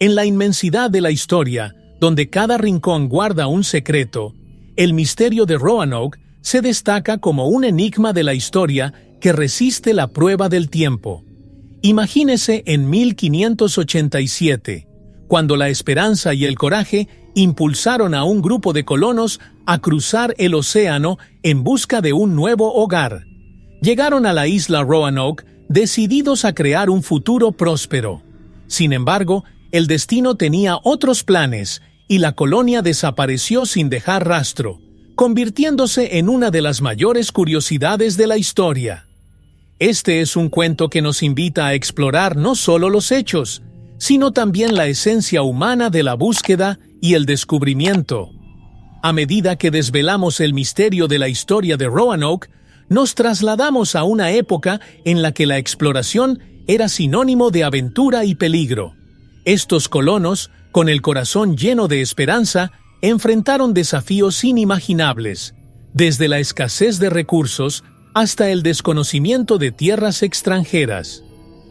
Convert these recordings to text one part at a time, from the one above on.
En la inmensidad de la historia, donde cada rincón guarda un secreto, el misterio de Roanoke se destaca como un enigma de la historia que resiste la prueba del tiempo. Imagínese en 1587, cuando la esperanza y el coraje impulsaron a un grupo de colonos a cruzar el océano en busca de un nuevo hogar. Llegaron a la isla Roanoke decididos a crear un futuro próspero. Sin embargo, el destino tenía otros planes y la colonia desapareció sin dejar rastro, convirtiéndose en una de las mayores curiosidades de la historia. Este es un cuento que nos invita a explorar no solo los hechos, sino también la esencia humana de la búsqueda y el descubrimiento. A medida que desvelamos el misterio de la historia de Roanoke, nos trasladamos a una época en la que la exploración era sinónimo de aventura y peligro. Estos colonos, con el corazón lleno de esperanza, enfrentaron desafíos inimaginables, desde la escasez de recursos hasta el desconocimiento de tierras extranjeras.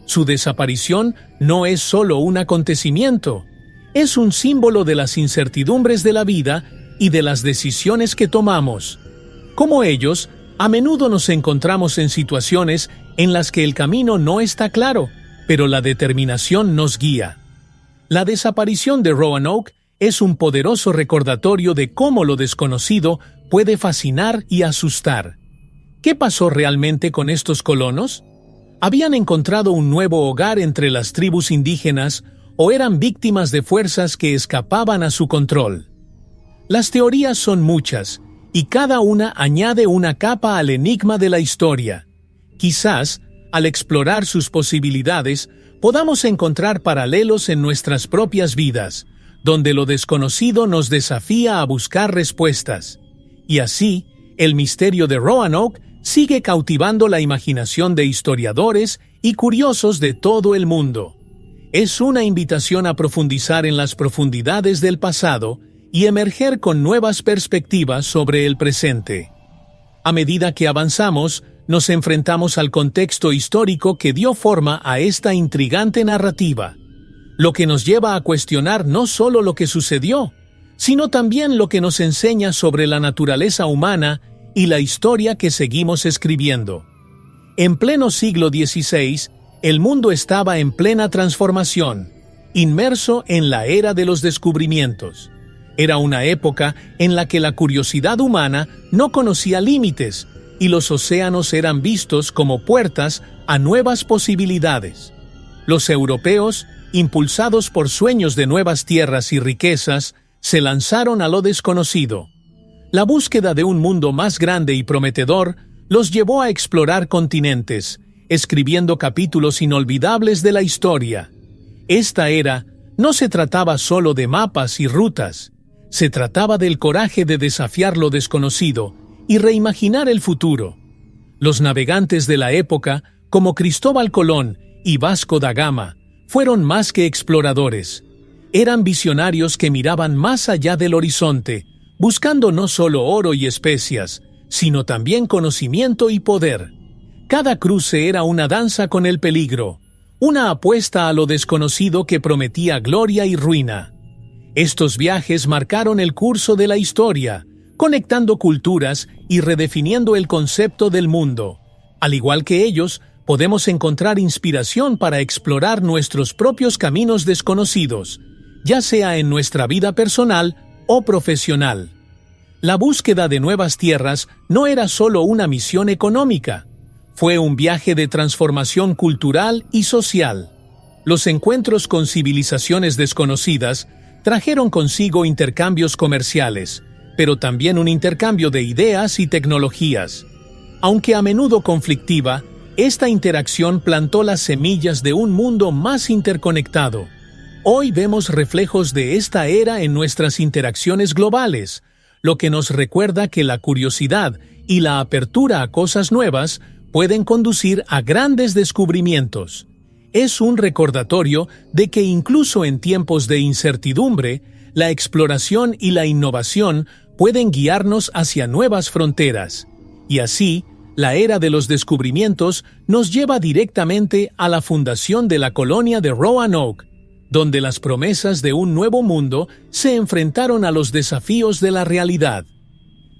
Su desaparición no es solo un acontecimiento, es un símbolo de las incertidumbres de la vida y de las decisiones que tomamos. Como ellos, a menudo nos encontramos en situaciones en las que el camino no está claro, pero la determinación nos guía. La desaparición de Roanoke es un poderoso recordatorio de cómo lo desconocido puede fascinar y asustar. ¿Qué pasó realmente con estos colonos? ¿Habían encontrado un nuevo hogar entre las tribus indígenas o eran víctimas de fuerzas que escapaban a su control? Las teorías son muchas, y cada una añade una capa al enigma de la historia. Quizás, al explorar sus posibilidades, podamos encontrar paralelos en nuestras propias vidas, donde lo desconocido nos desafía a buscar respuestas. Y así, el misterio de Roanoke sigue cautivando la imaginación de historiadores y curiosos de todo el mundo. Es una invitación a profundizar en las profundidades del pasado y emerger con nuevas perspectivas sobre el presente. A medida que avanzamos, nos enfrentamos al contexto histórico que dio forma a esta intrigante narrativa, lo que nos lleva a cuestionar no solo lo que sucedió, sino también lo que nos enseña sobre la naturaleza humana y la historia que seguimos escribiendo. En pleno siglo XVI, el mundo estaba en plena transformación, inmerso en la era de los descubrimientos. Era una época en la que la curiosidad humana no conocía límites y los océanos eran vistos como puertas a nuevas posibilidades. Los europeos, impulsados por sueños de nuevas tierras y riquezas, se lanzaron a lo desconocido. La búsqueda de un mundo más grande y prometedor los llevó a explorar continentes, escribiendo capítulos inolvidables de la historia. Esta era no se trataba solo de mapas y rutas, se trataba del coraje de desafiar lo desconocido y reimaginar el futuro. Los navegantes de la época, como Cristóbal Colón y Vasco da Gama, fueron más que exploradores. Eran visionarios que miraban más allá del horizonte, buscando no solo oro y especias, sino también conocimiento y poder. Cada cruce era una danza con el peligro, una apuesta a lo desconocido que prometía gloria y ruina. Estos viajes marcaron el curso de la historia, conectando culturas y redefiniendo el concepto del mundo. Al igual que ellos, podemos encontrar inspiración para explorar nuestros propios caminos desconocidos, ya sea en nuestra vida personal o profesional. La búsqueda de nuevas tierras no era solo una misión económica, fue un viaje de transformación cultural y social. Los encuentros con civilizaciones desconocidas trajeron consigo intercambios comerciales, pero también un intercambio de ideas y tecnologías. Aunque a menudo conflictiva, esta interacción plantó las semillas de un mundo más interconectado. Hoy vemos reflejos de esta era en nuestras interacciones globales, lo que nos recuerda que la curiosidad y la apertura a cosas nuevas pueden conducir a grandes descubrimientos. Es un recordatorio de que incluso en tiempos de incertidumbre, la exploración y la innovación pueden guiarnos hacia nuevas fronteras. Y así, la era de los descubrimientos nos lleva directamente a la fundación de la colonia de Roanoke, donde las promesas de un nuevo mundo se enfrentaron a los desafíos de la realidad.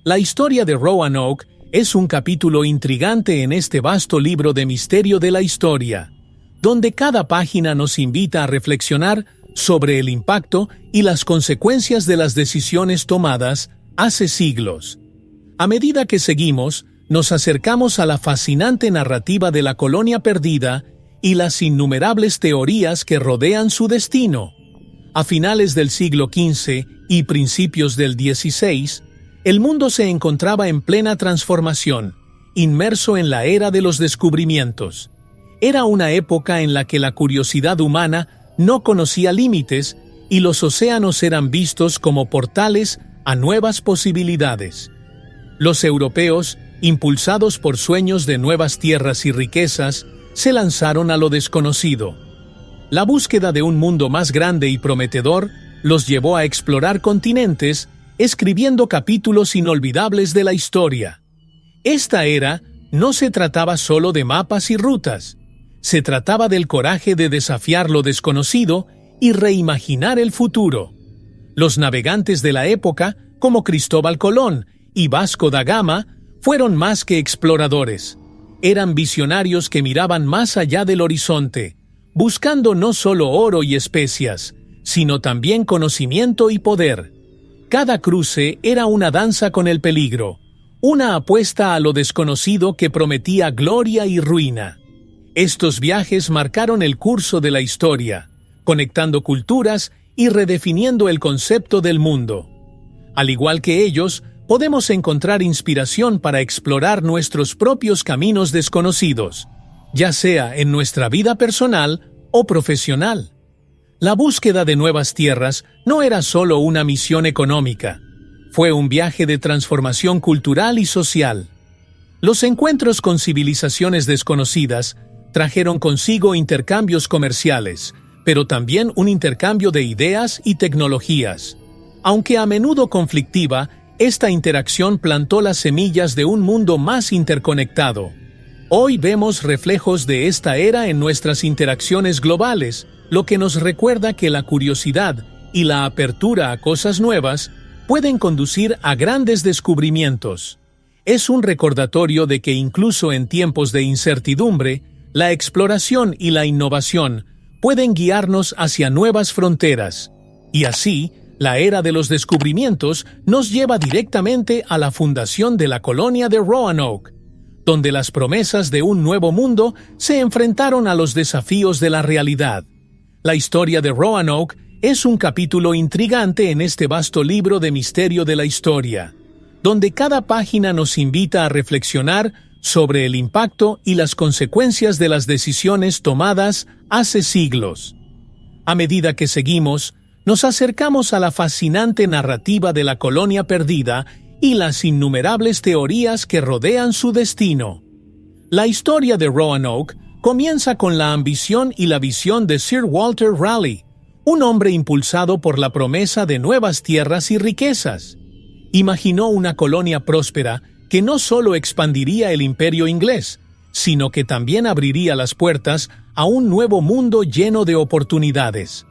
La historia de Roanoke es un capítulo intrigante en este vasto libro de misterio de la historia, donde cada página nos invita a reflexionar sobre el impacto y las consecuencias de las decisiones tomadas hace siglos. A medida que seguimos, nos acercamos a la fascinante narrativa de la colonia perdida y las innumerables teorías que rodean su destino. A finales del siglo XV y principios del XVI, el mundo se encontraba en plena transformación, inmerso en la era de los descubrimientos. Era una época en la que la curiosidad humana no conocía límites y los océanos eran vistos como portales a nuevas posibilidades. Los europeos, impulsados por sueños de nuevas tierras y riquezas, se lanzaron a lo desconocido. La búsqueda de un mundo más grande y prometedor los llevó a explorar continentes, escribiendo capítulos inolvidables de la historia. Esta era no se trataba solo de mapas y rutas, se trataba del coraje de desafiar lo desconocido y reimaginar el futuro. Los navegantes de la época, como Cristóbal Colón y Vasco da Gama, fueron más que exploradores. Eran visionarios que miraban más allá del horizonte, buscando no solo oro y especias, sino también conocimiento y poder. Cada cruce era una danza con el peligro, una apuesta a lo desconocido que prometía gloria y ruina. Estos viajes marcaron el curso de la historia, conectando culturas y redefiniendo el concepto del mundo. Al igual que ellos, podemos encontrar inspiración para explorar nuestros propios caminos desconocidos, ya sea en nuestra vida personal o profesional. La búsqueda de nuevas tierras no era solo una misión económica, fue un viaje de transformación cultural y social. Los encuentros con civilizaciones desconocidas trajeron consigo intercambios comerciales, pero también un intercambio de ideas y tecnologías. Aunque a menudo conflictiva, esta interacción plantó las semillas de un mundo más interconectado. Hoy vemos reflejos de esta era en nuestras interacciones globales, lo que nos recuerda que la curiosidad y la apertura a cosas nuevas pueden conducir a grandes descubrimientos. Es un recordatorio de que incluso en tiempos de incertidumbre, la exploración y la innovación pueden guiarnos hacia nuevas fronteras. Y así, la era de los descubrimientos nos lleva directamente a la fundación de la colonia de Roanoke, donde las promesas de un nuevo mundo se enfrentaron a los desafíos de la realidad. La historia de Roanoke es un capítulo intrigante en este vasto libro de misterio de la historia, donde cada página nos invita a reflexionar sobre el impacto y las consecuencias de las decisiones tomadas hace siglos. A medida que seguimos, nos acercamos a la fascinante narrativa de la colonia perdida y las innumerables teorías que rodean su destino. La historia de Roanoke comienza con la ambición y la visión de Sir Walter Raleigh, un hombre impulsado por la promesa de nuevas tierras y riquezas. Imaginó una colonia próspera que no solo expandiría el imperio inglés, sino que también abriría las puertas a un nuevo mundo lleno de oportunidades.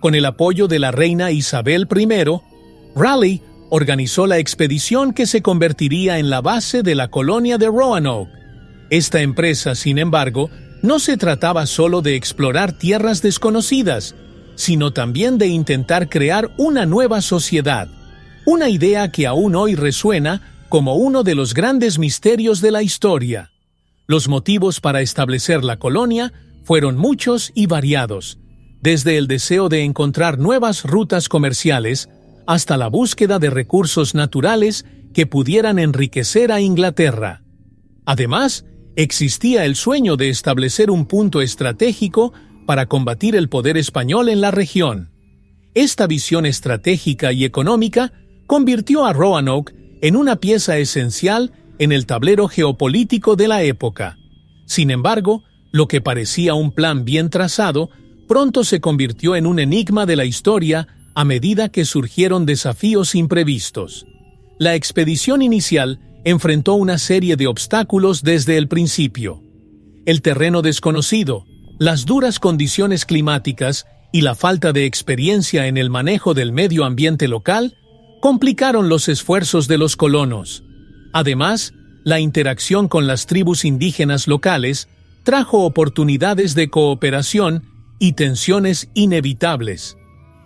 Con el apoyo de la reina Isabel I, Raleigh organizó la expedición que se convertiría en la base de la colonia de Roanoke. Esta empresa, sin embargo, no se trataba solo de explorar tierras desconocidas, sino también de intentar crear una nueva sociedad, una idea que aún hoy resuena como uno de los grandes misterios de la historia. Los motivos para establecer la colonia fueron muchos y variados, desde el deseo de encontrar nuevas rutas comerciales hasta la búsqueda de recursos naturales que pudieran enriquecer a Inglaterra. Además, existía el sueño de establecer un punto estratégico para combatir el poder español en la región. Esta visión estratégica y económica convirtió a Roanoke en una pieza esencial en el tablero geopolítico de la época. Sin embargo, lo que parecía un plan bien trazado pronto se convirtió en un enigma de la historia a medida que surgieron desafíos imprevistos. La expedición inicial enfrentó una serie de obstáculos desde el principio. El terreno desconocido, las duras condiciones climáticas y la falta de experiencia en el manejo del medio ambiente local complicaron los esfuerzos de los colonos. Además, la interacción con las tribus indígenas locales trajo oportunidades de cooperación y tensiones inevitables.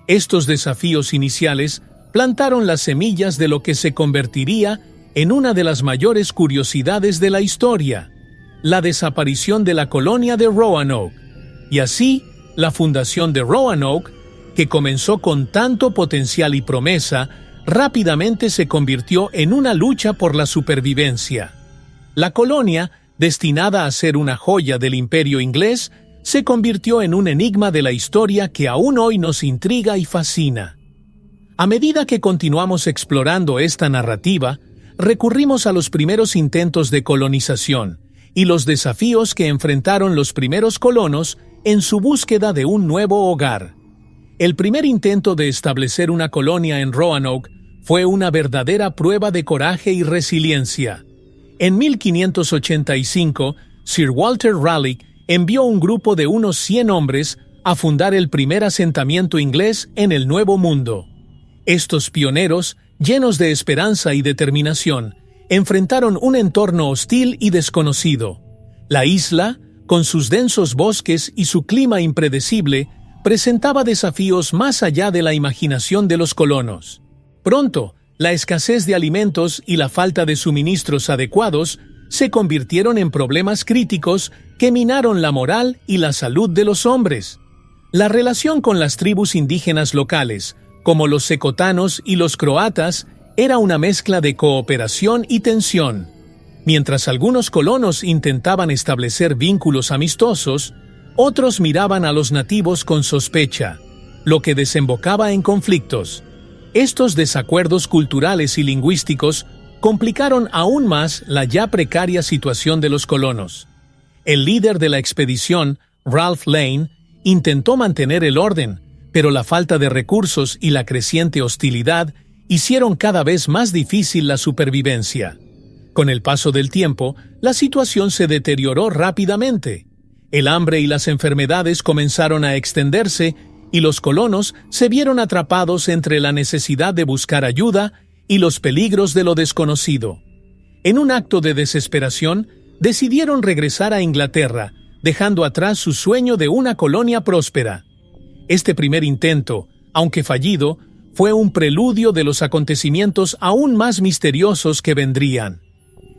Estos desafíos iniciales plantaron las semillas de lo que se convertiría en una de las mayores curiosidades de la historia, la desaparición de la colonia de Roanoke, y así la fundación de Roanoke, que comenzó con tanto potencial y promesa, rápidamente se convirtió en una lucha por la supervivencia. La colonia, destinada a ser una joya del imperio inglés, se convirtió en un enigma de la historia que aún hoy nos intriga y fascina. A medida que continuamos explorando esta narrativa, recurrimos a los primeros intentos de colonización y los desafíos que enfrentaron los primeros colonos en su búsqueda de un nuevo hogar. El primer intento de establecer una colonia en Roanoke fue una verdadera prueba de coraje y resiliencia. En 1585, Sir Walter Raleigh envió un grupo de unos 100 hombres a fundar el primer asentamiento inglés en el Nuevo Mundo. Estos pioneros, llenos de esperanza y determinación, enfrentaron un entorno hostil y desconocido. La isla, con sus densos bosques y su clima impredecible, presentaba desafíos más allá de la imaginación de los colonos. Pronto, la escasez de alimentos y la falta de suministros adecuados se convirtieron en problemas críticos que minaron la moral y la salud de los hombres. La relación con las tribus indígenas locales, como los secotanos y los croatas, era una mezcla de cooperación y tensión. Mientras algunos colonos intentaban establecer vínculos amistosos, otros miraban a los nativos con sospecha, lo que desembocaba en conflictos. Estos desacuerdos culturales y lingüísticos complicaron aún más la ya precaria situación de los colonos. El líder de la expedición, Ralph Lane, intentó mantener el orden, pero la falta de recursos y la creciente hostilidad hicieron cada vez más difícil la supervivencia. Con el paso del tiempo, la situación se deterioró rápidamente. El hambre y las enfermedades comenzaron a extenderse y los colonos se vieron atrapados entre la necesidad de buscar ayuda y los peligros de lo desconocido. En un acto de desesperación, decidieron regresar a Inglaterra, dejando atrás su sueño de una colonia próspera. Este primer intento, aunque fallido, fue un preludio de los acontecimientos aún más misteriosos que vendrían.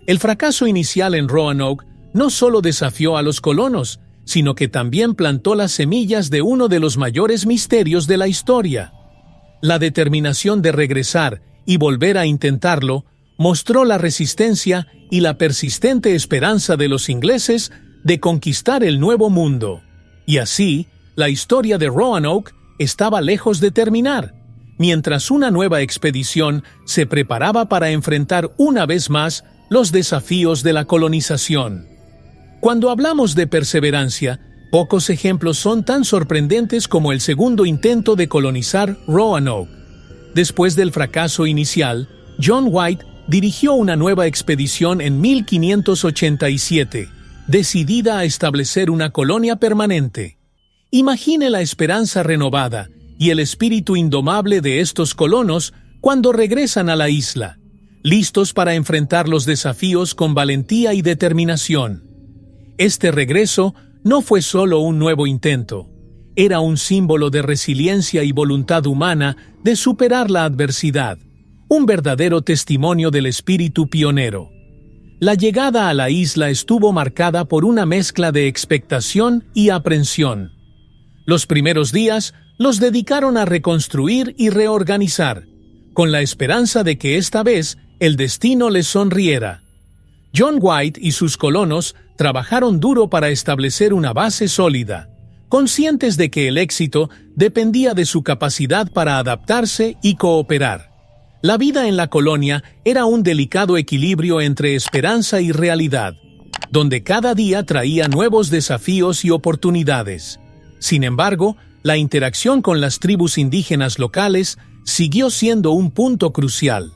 El fracaso inicial en Roanoke no solo desafió a los colonos, sino que también plantó las semillas de uno de los mayores misterios de la historia. La determinación de regresar y volver a intentarlo mostró la resistencia y la persistente esperanza de los ingleses de conquistar el Nuevo Mundo. Y así, la historia de Roanoke estaba lejos de terminar, mientras una nueva expedición se preparaba para enfrentar una vez más los desafíos de la colonización. Cuando hablamos de perseverancia, pocos ejemplos son tan sorprendentes como el segundo intento de colonizar Roanoke. Después del fracaso inicial, John White dirigió una nueva expedición en 1587, decidida a establecer una colonia permanente. Imagine la esperanza renovada y el espíritu indomable de estos colonos cuando regresan a la isla, listos para enfrentar los desafíos con valentía y determinación. Este regreso no fue solo un nuevo intento, era un símbolo de resiliencia y voluntad humana de superar la adversidad, un verdadero testimonio del espíritu pionero. La llegada a la isla estuvo marcada por una mezcla de expectación y aprensión. Los primeros días los dedicaron a reconstruir y reorganizar, con la esperanza de que esta vez el destino les sonriera. John White y sus colonos trabajaron duro para establecer una base sólida, conscientes de que el éxito dependía de su capacidad para adaptarse y cooperar. La vida en la colonia era un delicado equilibrio entre esperanza y realidad, donde cada día traía nuevos desafíos y oportunidades. Sin embargo, la interacción con las tribus indígenas locales siguió siendo un punto crucial.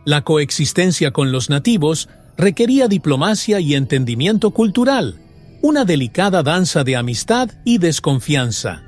La coexistencia con los nativos requería diplomacia y entendimiento cultural, una delicada danza de amistad y desconfianza.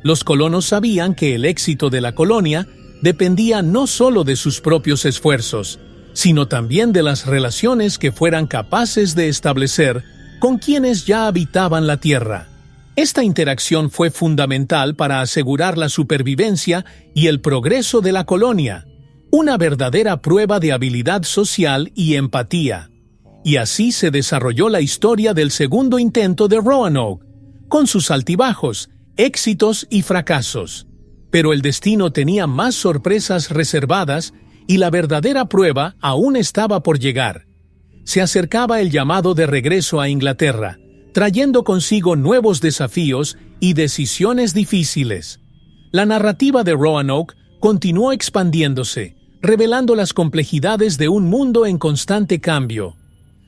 Los colonos sabían que el éxito de la colonia dependía no solo de sus propios esfuerzos, sino también de las relaciones que fueran capaces de establecer con quienes ya habitaban la tierra. Esta interacción fue fundamental para asegurar la supervivencia y el progreso de la colonia, una verdadera prueba de habilidad social y empatía. Y así se desarrolló la historia del segundo intento de Roanoke, con sus altibajos, éxitos y fracasos. Pero el destino tenía más sorpresas reservadas y la verdadera prueba aún estaba por llegar. Se acercaba el llamado de regreso a Inglaterra, trayendo consigo nuevos desafíos y decisiones difíciles. La narrativa de Roanoke continuó expandiéndose, revelando las complejidades de un mundo en constante cambio.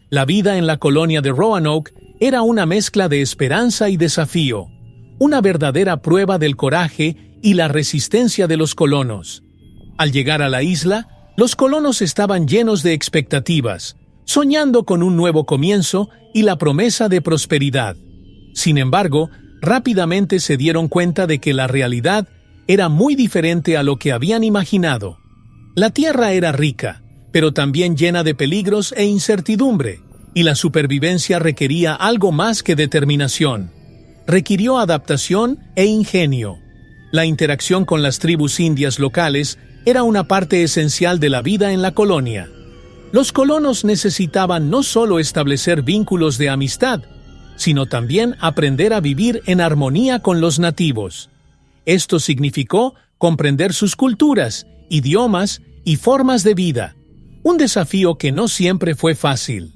La vida en la colonia de Roanoke era una mezcla de esperanza y desafío, una verdadera prueba del coraje y la resistencia de los colonos. Al llegar a la isla, los colonos estaban llenos de expectativas, soñando con un nuevo comienzo y la promesa de prosperidad. Sin embargo, rápidamente se dieron cuenta de que la realidad era muy diferente a lo que habían imaginado. La tierra era rica, pero también llena de peligros e incertidumbre, y la supervivencia requería algo más que determinación. Requirió adaptación e ingenio. La interacción con las tribus indias locales era una parte esencial de la vida en la colonia. Los colonos necesitaban no solo establecer vínculos de amistad, sino también aprender a vivir en armonía con los nativos. Esto significó comprender sus culturas, idiomas y formas de vida, un desafío que no siempre fue fácil.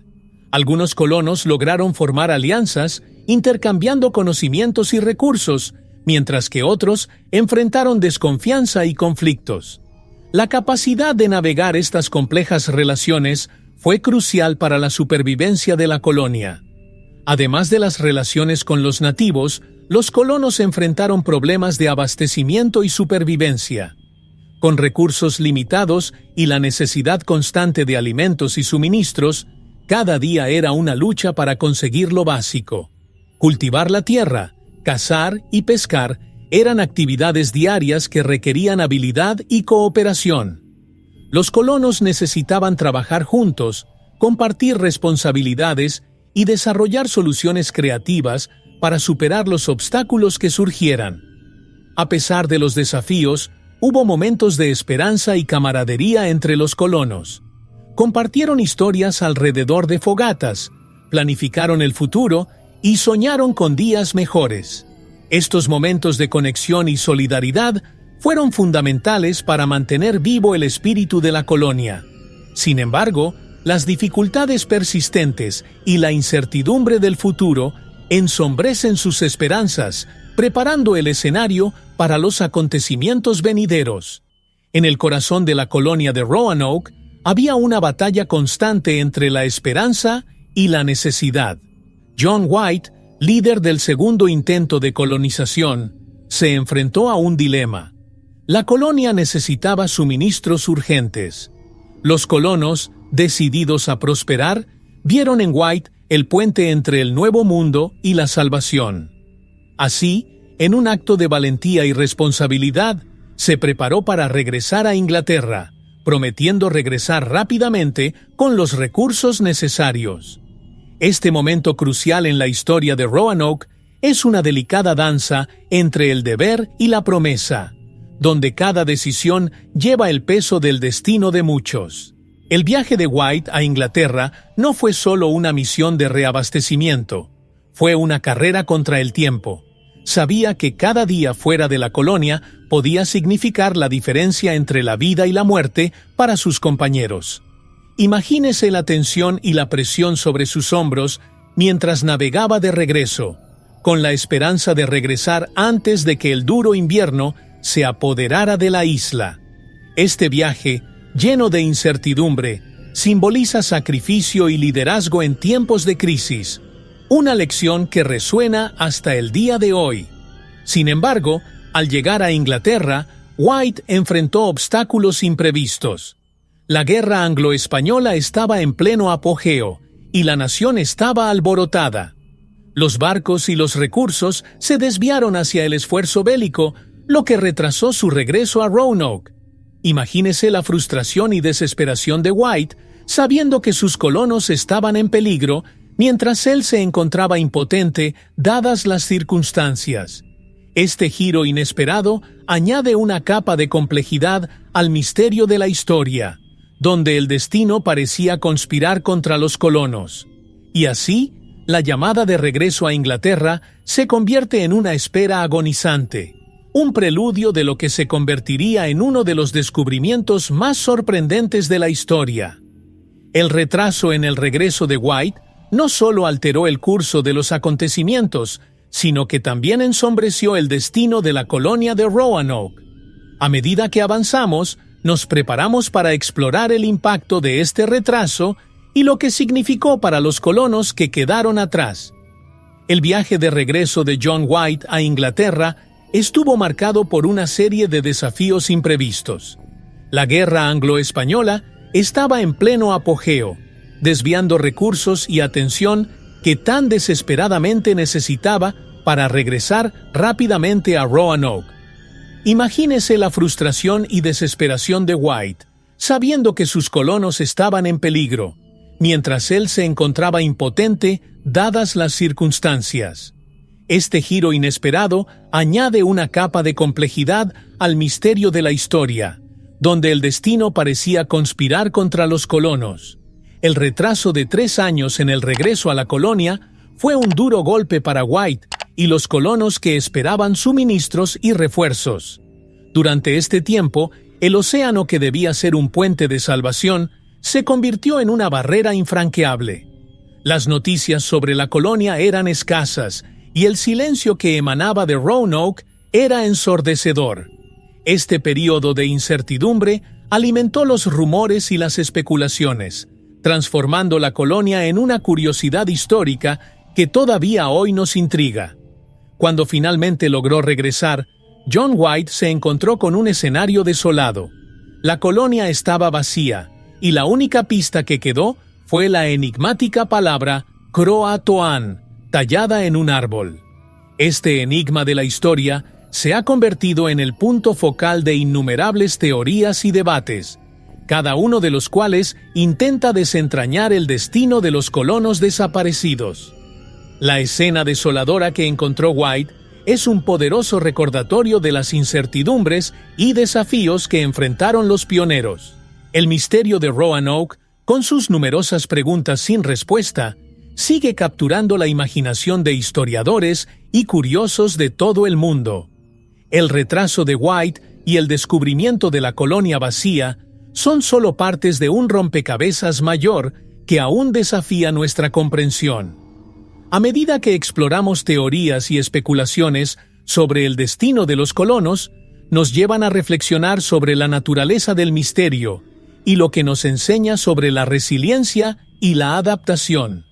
Algunos colonos lograron formar alianzas, intercambiando conocimientos y recursos, mientras que otros enfrentaron desconfianza y conflictos. La capacidad de navegar estas complejas relaciones fue crucial para la supervivencia de la colonia. Además de las relaciones con los nativos, los colonos enfrentaron problemas de abastecimiento y supervivencia. Con recursos limitados y la necesidad constante de alimentos y suministros, cada día era una lucha para conseguir lo básico. Cultivar la tierra, cazar y pescar eran actividades diarias que requerían habilidad y cooperación. Los colonos necesitaban trabajar juntos, compartir responsabilidades y desarrollar soluciones creativas para superar los obstáculos que surgieran. A pesar de los desafíos, hubo momentos de esperanza y camaradería entre los colonos. Compartieron historias alrededor de fogatas, planificaron el futuro y soñaron con días mejores. Estos momentos de conexión y solidaridad fueron fundamentales para mantener vivo el espíritu de la colonia. Sin embargo, las dificultades persistentes y la incertidumbre del futuro ensombrecen sus esperanzas, preparando el escenario para los acontecimientos venideros. En el corazón de la colonia de Roanoke había una batalla constante entre la esperanza y la necesidad. John White, líder del segundo intento de colonización, se enfrentó a un dilema. La colonia necesitaba suministros urgentes. Los colonos, decididos a prosperar, vieron en White el puente entre el nuevo mundo y la salvación. Así, en un acto de valentía y responsabilidad, se preparó para regresar a Inglaterra, prometiendo regresar rápidamente con los recursos necesarios. Este momento crucial en la historia de Roanoke es una delicada danza entre el deber y la promesa, donde cada decisión lleva el peso del destino de muchos. El viaje de White a Inglaterra no fue solo una misión de reabastecimiento, fue una carrera contra el tiempo. Sabía que cada día fuera de la colonia podía significar la diferencia entre la vida y la muerte para sus compañeros. Imagínese la tensión y la presión sobre sus hombros mientras navegaba de regreso, con la esperanza de regresar antes de que el duro invierno se apoderara de la isla. Este viaje, lleno de incertidumbre, simboliza sacrificio y liderazgo en tiempos de crisis, una lección que resuena hasta el día de hoy. Sin embargo, al llegar a Inglaterra, White enfrentó obstáculos imprevistos. La guerra anglo-española estaba en pleno apogeo y la nación estaba alborotada. Los barcos y los recursos se desviaron hacia el esfuerzo bélico, lo que retrasó su regreso a Roanoke. Imagínese la frustración y desesperación de White, sabiendo que sus colonos estaban en peligro, mientras él se encontraba impotente dadas las circunstancias. Este giro inesperado añade una capa de complejidad al misterio de la historia, donde el destino parecía conspirar contra los colonos. Y así, la llamada de regreso a Inglaterra se convierte en una espera agonizante, un preludio de lo que se convertiría en uno de los descubrimientos más sorprendentes de la historia. El retraso en el regreso de White no solo alteró el curso de los acontecimientos, sino que también ensombreció el destino de la colonia de Roanoke. A medida que avanzamos, nos preparamos para explorar el impacto de este retraso y lo que significó para los colonos que quedaron atrás. El viaje de regreso de John White a Inglaterra estuvo marcado por una serie de desafíos imprevistos. La guerra anglo-española estaba en pleno apogeo, desviando recursos y atención que tan desesperadamente necesitaba para regresar rápidamente a Roanoke. Imagínese la frustración y desesperación de White, sabiendo que sus colonos estaban en peligro, mientras él se encontraba impotente dadas las circunstancias. Este giro inesperado añade una capa de complejidad al misterio de la historia, donde el destino parecía conspirar contra los colonos. El retraso de 3 años en el regreso a la colonia fue un duro golpe para White y los colonos que esperaban suministros y refuerzos. Durante este tiempo, el océano que debía ser un puente de salvación se convirtió en una barrera infranqueable. Las noticias sobre la colonia eran escasas y el silencio que emanaba de Roanoke era ensordecedor. Este período de incertidumbre alimentó los rumores y las especulaciones, transformando la colonia en una curiosidad histórica que todavía hoy nos intriga. Cuando finalmente logró regresar, John White se encontró con un escenario desolado. La colonia estaba vacía, y la única pista que quedó fue la enigmática palabra Croatoan, tallada en un árbol. Este enigma de la historia se ha convertido en el punto focal de innumerables teorías y debates, cada uno de los cuales intenta desentrañar el destino de los colonos desaparecidos. La escena desoladora que encontró White es un poderoso recordatorio de las incertidumbres y desafíos que enfrentaron los pioneros. El misterio de Roanoke, con sus numerosas preguntas sin respuesta, sigue capturando la imaginación de historiadores y curiosos de todo el mundo. El retraso de White y el descubrimiento de la colonia vacía son solo partes de un rompecabezas mayor que aún desafía nuestra comprensión. A medida que exploramos teorías y especulaciones sobre el destino de los colonos, nos llevan a reflexionar sobre la naturaleza del misterio y lo que nos enseña sobre la resiliencia y la adaptación.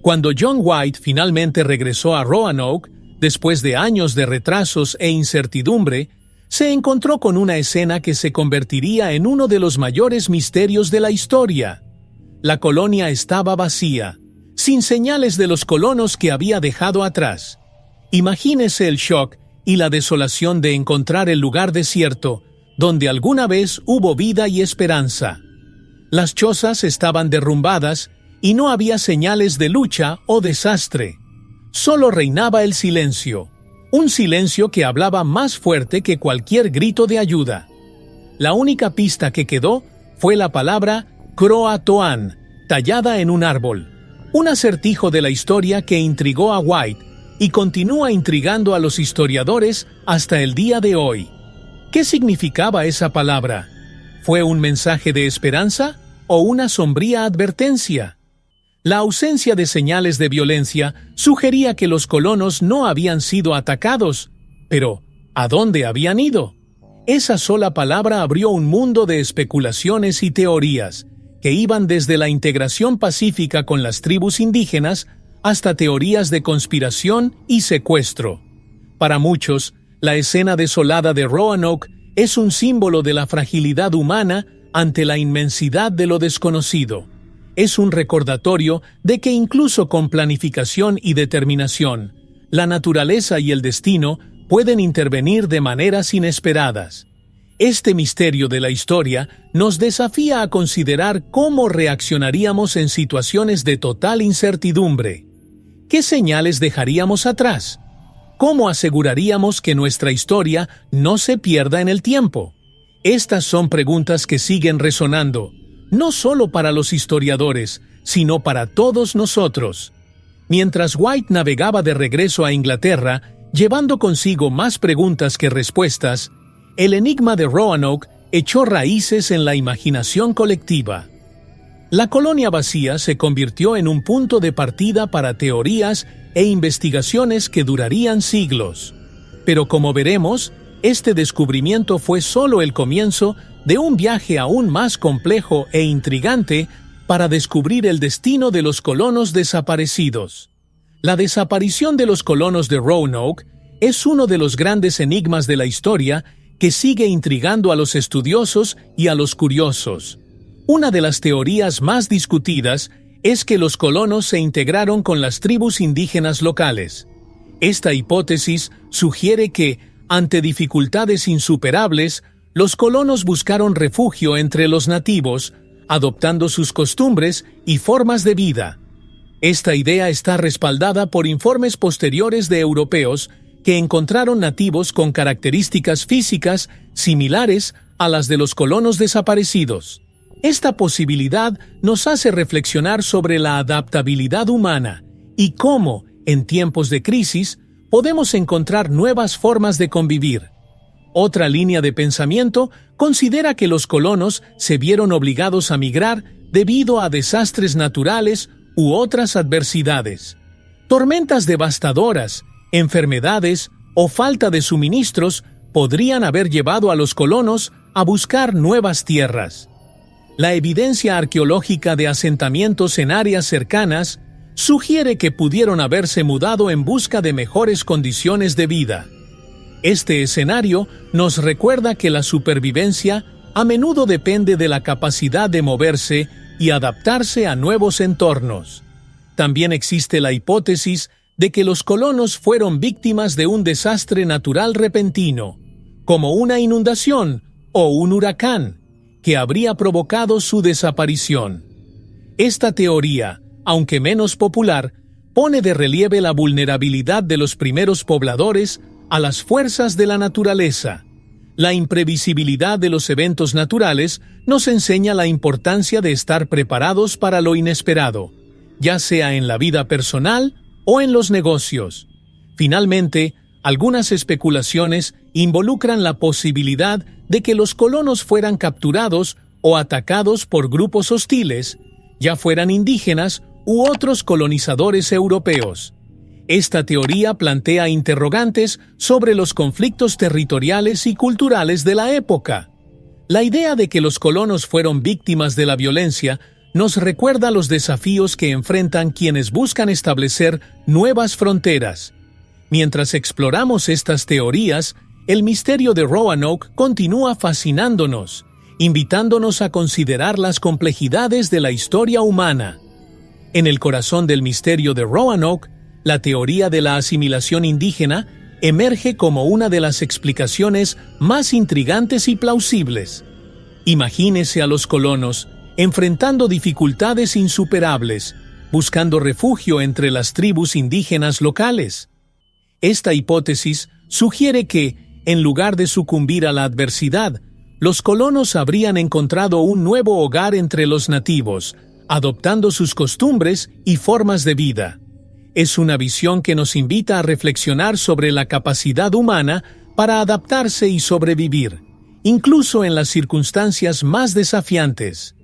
Cuando John White finalmente regresó a Roanoke, después de años de retrasos e incertidumbre, se encontró con una escena que se convertiría en uno de los mayores misterios de la historia. La colonia estaba vacía, sin señales de los colonos que había dejado atrás. Imagínese el shock y la desolación de encontrar el lugar desierto, donde alguna vez hubo vida y esperanza. Las chozas estaban derrumbadas y no había señales de lucha o desastre. Solo reinaba el silencio. Un silencio que hablaba más fuerte que cualquier grito de ayuda. La única pista que quedó fue la palabra Croatoan, tallada en un árbol. Un acertijo de la historia que intrigó a White y continúa intrigando a los historiadores hasta el día de hoy. ¿Qué significaba esa palabra? ¿Fue un mensaje de esperanza o una sombría advertencia? La ausencia de señales de violencia sugería que los colonos no habían sido atacados, pero ¿a dónde habían ido? Esa sola palabra abrió un mundo de especulaciones y teorías, que iban desde la integración pacífica con las tribus indígenas hasta teorías de conspiración y secuestro. Para muchos, la escena desolada de Roanoke es un símbolo de la fragilidad humana ante la inmensidad de lo desconocido. es un recordatorio de que incluso con planificación y determinación, la naturaleza y el destino pueden intervenir de maneras inesperadas. Este misterio de la historia nos desafía a considerar cómo reaccionaríamos en situaciones de total incertidumbre. ¿Qué señales dejaríamos atrás? ¿Cómo aseguraríamos que nuestra historia no se pierda en el tiempo? Estas son preguntas que siguen resonando, no solo para los historiadores, sino para todos nosotros. Mientras White navegaba de regreso a Inglaterra, llevando consigo más preguntas que respuestas, el enigma de Roanoke echó raíces en la imaginación colectiva. La colonia vacía se convirtió en un punto de partida para teorías e investigaciones que durarían siglos. Pero como veremos, este descubrimiento fue solo el comienzo de un viaje aún más complejo e intrigante para descubrir el destino de los colonos desaparecidos. La desaparición de los colonos de Roanoke es uno de los grandes enigmas de la historia que sigue intrigando a los estudiosos y a los curiosos. Una de las teorías más discutidas es que los colonos se integraron con las tribus indígenas locales. Esta hipótesis sugiere que, ante dificultades insuperables, los colonos buscaron refugio entre los nativos, adoptando sus costumbres y formas de vida. Esta idea está respaldada por informes posteriores de europeos que encontraron nativos con características físicas similares a las de los colonos desaparecidos. Esta posibilidad nos hace reflexionar sobre la adaptabilidad humana y cómo, en tiempos de crisis, podemos encontrar nuevas formas de convivir. Otra línea de pensamiento considera que los colonos se vieron obligados a migrar debido a desastres naturales u otras adversidades. Tormentas devastadoras, enfermedades o falta de suministros podrían haber llevado a los colonos a buscar nuevas tierras. La evidencia arqueológica de asentamientos en áreas cercanas sugiere que pudieron haberse mudado en busca de mejores condiciones de vida. Este escenario nos recuerda que la supervivencia a menudo depende de la capacidad de moverse y adaptarse a nuevos entornos. También existe la hipótesis de que los colonos fueron víctimas de un desastre natural repentino, como una inundación o un huracán, que habría provocado su desaparición. Esta teoría, aunque menos popular, pone de relieve la vulnerabilidad de los primeros pobladores a las fuerzas de la naturaleza. La imprevisibilidad de los eventos naturales nos enseña la importancia de estar preparados para lo inesperado, ya sea en la vida personal o en los negocios. Finalmente, algunas especulaciones involucran la posibilidad de que los colonos fueran capturados o atacados por grupos hostiles, ya fueran indígenas u otros colonizadores europeos. Esta teoría plantea interrogantes sobre los conflictos territoriales y culturales de la época. La idea de que los colonos fueron víctimas de la violencia nos recuerda los desafíos que enfrentan quienes buscan establecer nuevas fronteras. Mientras exploramos estas teorías, el misterio de Roanoke continúa fascinándonos, invitándonos a considerar las complejidades de la historia humana. En el corazón del misterio de Roanoke, la teoría de la asimilación indígena emerge como una de las explicaciones más intrigantes y plausibles. Imagínese a los colonos enfrentando dificultades insuperables, buscando refugio entre las tribus indígenas locales. Esta hipótesis sugiere que, en lugar de sucumbir a la adversidad, los colonos habrían encontrado un nuevo hogar entre los nativos, adoptando sus costumbres y formas de vida. Es una visión que nos invita a reflexionar sobre la capacidad humana para adaptarse y sobrevivir, incluso en las circunstancias más desafiantes.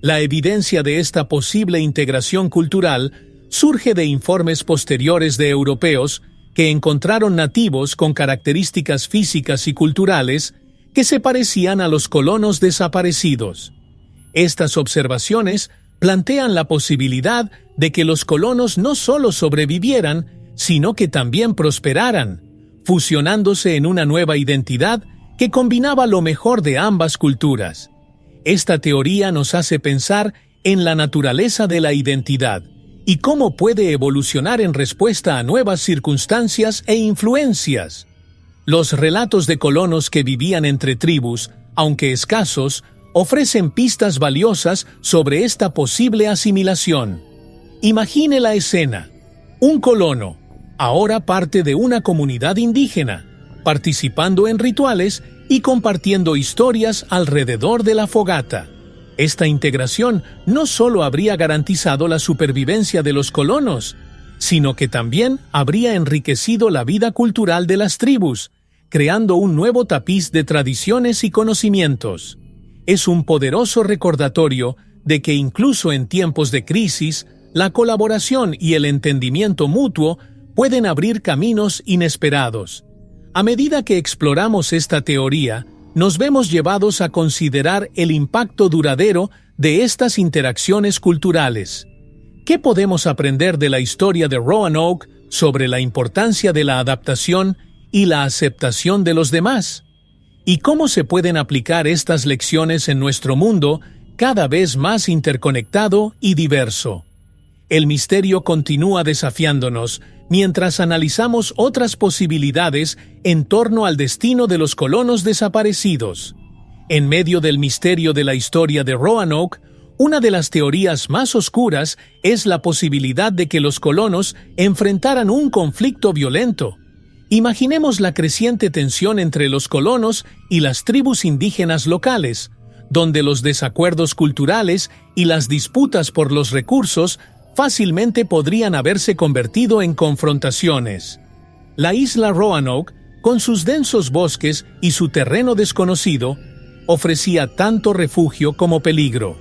La evidencia de esta posible integración cultural surge de informes posteriores de europeos que encontraron nativos con características físicas y culturales que se parecían a los colonos desaparecidos. Estas observaciones plantean la posibilidad de que los colonos no solo sobrevivieran, sino que también prosperaran, fusionándose en una nueva identidad que combinaba lo mejor de ambas culturas. Esta teoría nos hace pensar en la naturaleza de la identidad y cómo puede evolucionar en respuesta a nuevas circunstancias e influencias. Los relatos de colonos que vivían entre tribus, aunque escasos, ofrecen pistas valiosas sobre esta posible asimilación. Imagine la escena. Un colono, ahora parte de una comunidad indígena, participando en rituales y compartiendo historias alrededor de la fogata. Esta integración no solo habría garantizado la supervivencia de los colonos, sino que también habría enriquecido la vida cultural de las tribus, creando un nuevo tapiz de tradiciones y conocimientos. Es un poderoso recordatorio de que incluso en tiempos de crisis, la colaboración y el entendimiento mutuo pueden abrir caminos inesperados. A medida que exploramos esta teoría, nos vemos llevados a considerar el impacto duradero de estas interacciones culturales. ¿Qué podemos aprender de la historia de Roanoke sobre la importancia de la adaptación y la aceptación de los demás? ¿Y cómo se pueden aplicar estas lecciones en nuestro mundo cada vez más interconectado y diverso? El misterio continúa desafiándonos mientras analizamos otras posibilidades en torno al destino de los colonos desaparecidos. En medio del misterio de la historia de Roanoke, una de las teorías más oscuras es la posibilidad de que los colonos enfrentaran un conflicto violento. Imaginemos la creciente tensión entre los colonos y las tribus indígenas locales, donde los desacuerdos culturales y las disputas por los recursos fácilmente podrían haberse convertido en confrontaciones. La isla Roanoke, con sus densos bosques y su terreno desconocido, ofrecía tanto refugio como peligro.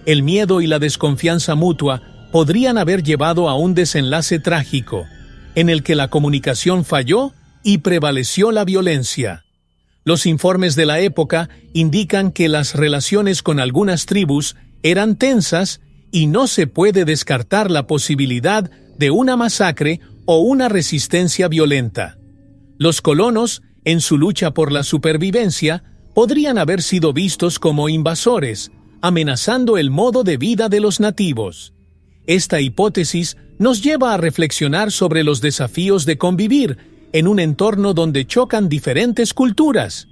El miedo y la desconfianza mutua podrían haber llevado a un desenlace trágico, en el que la comunicación falló y prevaleció la violencia. Los informes de la época indican que las relaciones con algunas tribus eran tensas y no se puede descartar la posibilidad de una masacre o una resistencia violenta. Los colonos, en su lucha por la supervivencia, podrían haber sido vistos como invasores, amenazando el modo de vida de los nativos. Esta hipótesis nos lleva a reflexionar sobre los desafíos de convivir en un entorno donde chocan diferentes culturas.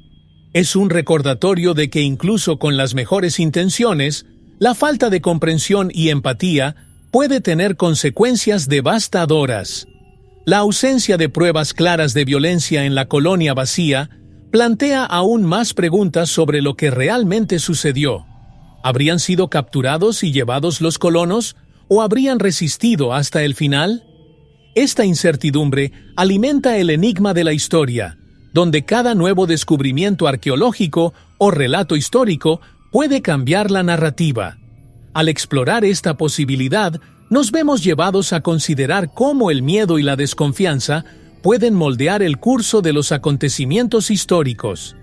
Es un recordatorio de que incluso con las mejores intenciones, la falta de comprensión y empatía puede tener consecuencias devastadoras. La ausencia de pruebas claras de violencia en la colonia vacía plantea aún más preguntas sobre lo que realmente sucedió. ¿Habrían sido capturados y llevados los colonos o habrían resistido hasta el final? Esta incertidumbre alimenta el enigma de la historia, donde cada nuevo descubrimiento arqueológico o relato histórico puede cambiar la narrativa. Al explorar esta posibilidad, nos vemos llevados a considerar cómo el miedo y la desconfianza pueden moldear el curso de los acontecimientos históricos.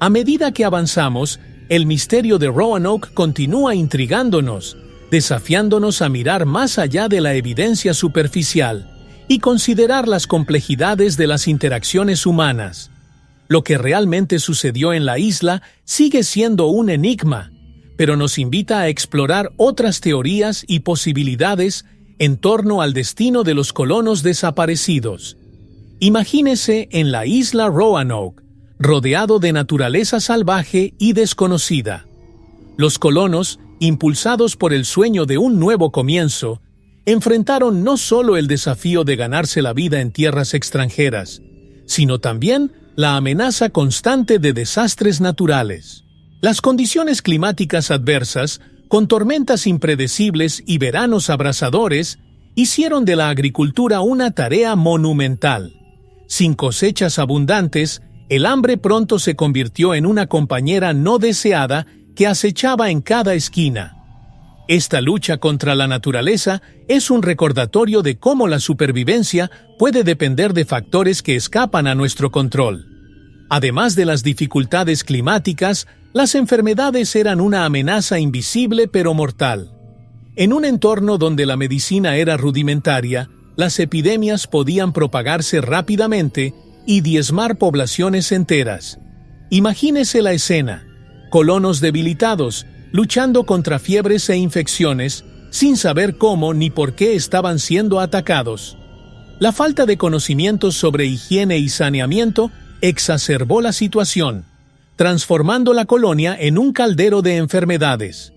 A medida que avanzamos, el misterio de Roanoke continúa intrigándonos, desafiándonos a mirar más allá de la evidencia superficial y considerar las complejidades de las interacciones humanas. Lo que realmente sucedió en la isla sigue siendo un enigma, pero nos invita a explorar otras teorías y posibilidades en torno al destino de los colonos desaparecidos. Imagínese en la isla Roanoke, rodeado de naturaleza salvaje y desconocida. Los colonos, impulsados por el sueño de un nuevo comienzo, enfrentaron no solo el desafío de ganarse la vida en tierras extranjeras, sino también la amenaza constante de desastres naturales. Las condiciones climáticas adversas, con tormentas impredecibles y veranos abrasadores, hicieron de la agricultura una tarea monumental. Sin cosechas abundantes, el hambre pronto se convirtió en una compañera no deseada que acechaba en cada esquina. Esta lucha contra la naturaleza es un recordatorio de cómo la supervivencia puede depender de factores que escapan a nuestro control. Además de las dificultades climáticas, las enfermedades eran una amenaza invisible pero mortal. En un entorno donde la medicina era rudimentaria, las epidemias podían propagarse rápidamente y diezmar poblaciones enteras. Imagínese la escena: colonos debilitados, luchando contra fiebres e infecciones, sin saber cómo ni por qué estaban siendo atacados. La falta de conocimientos sobre higiene y saneamiento exacerbó la situación, transformando la colonia en un caldero de enfermedades.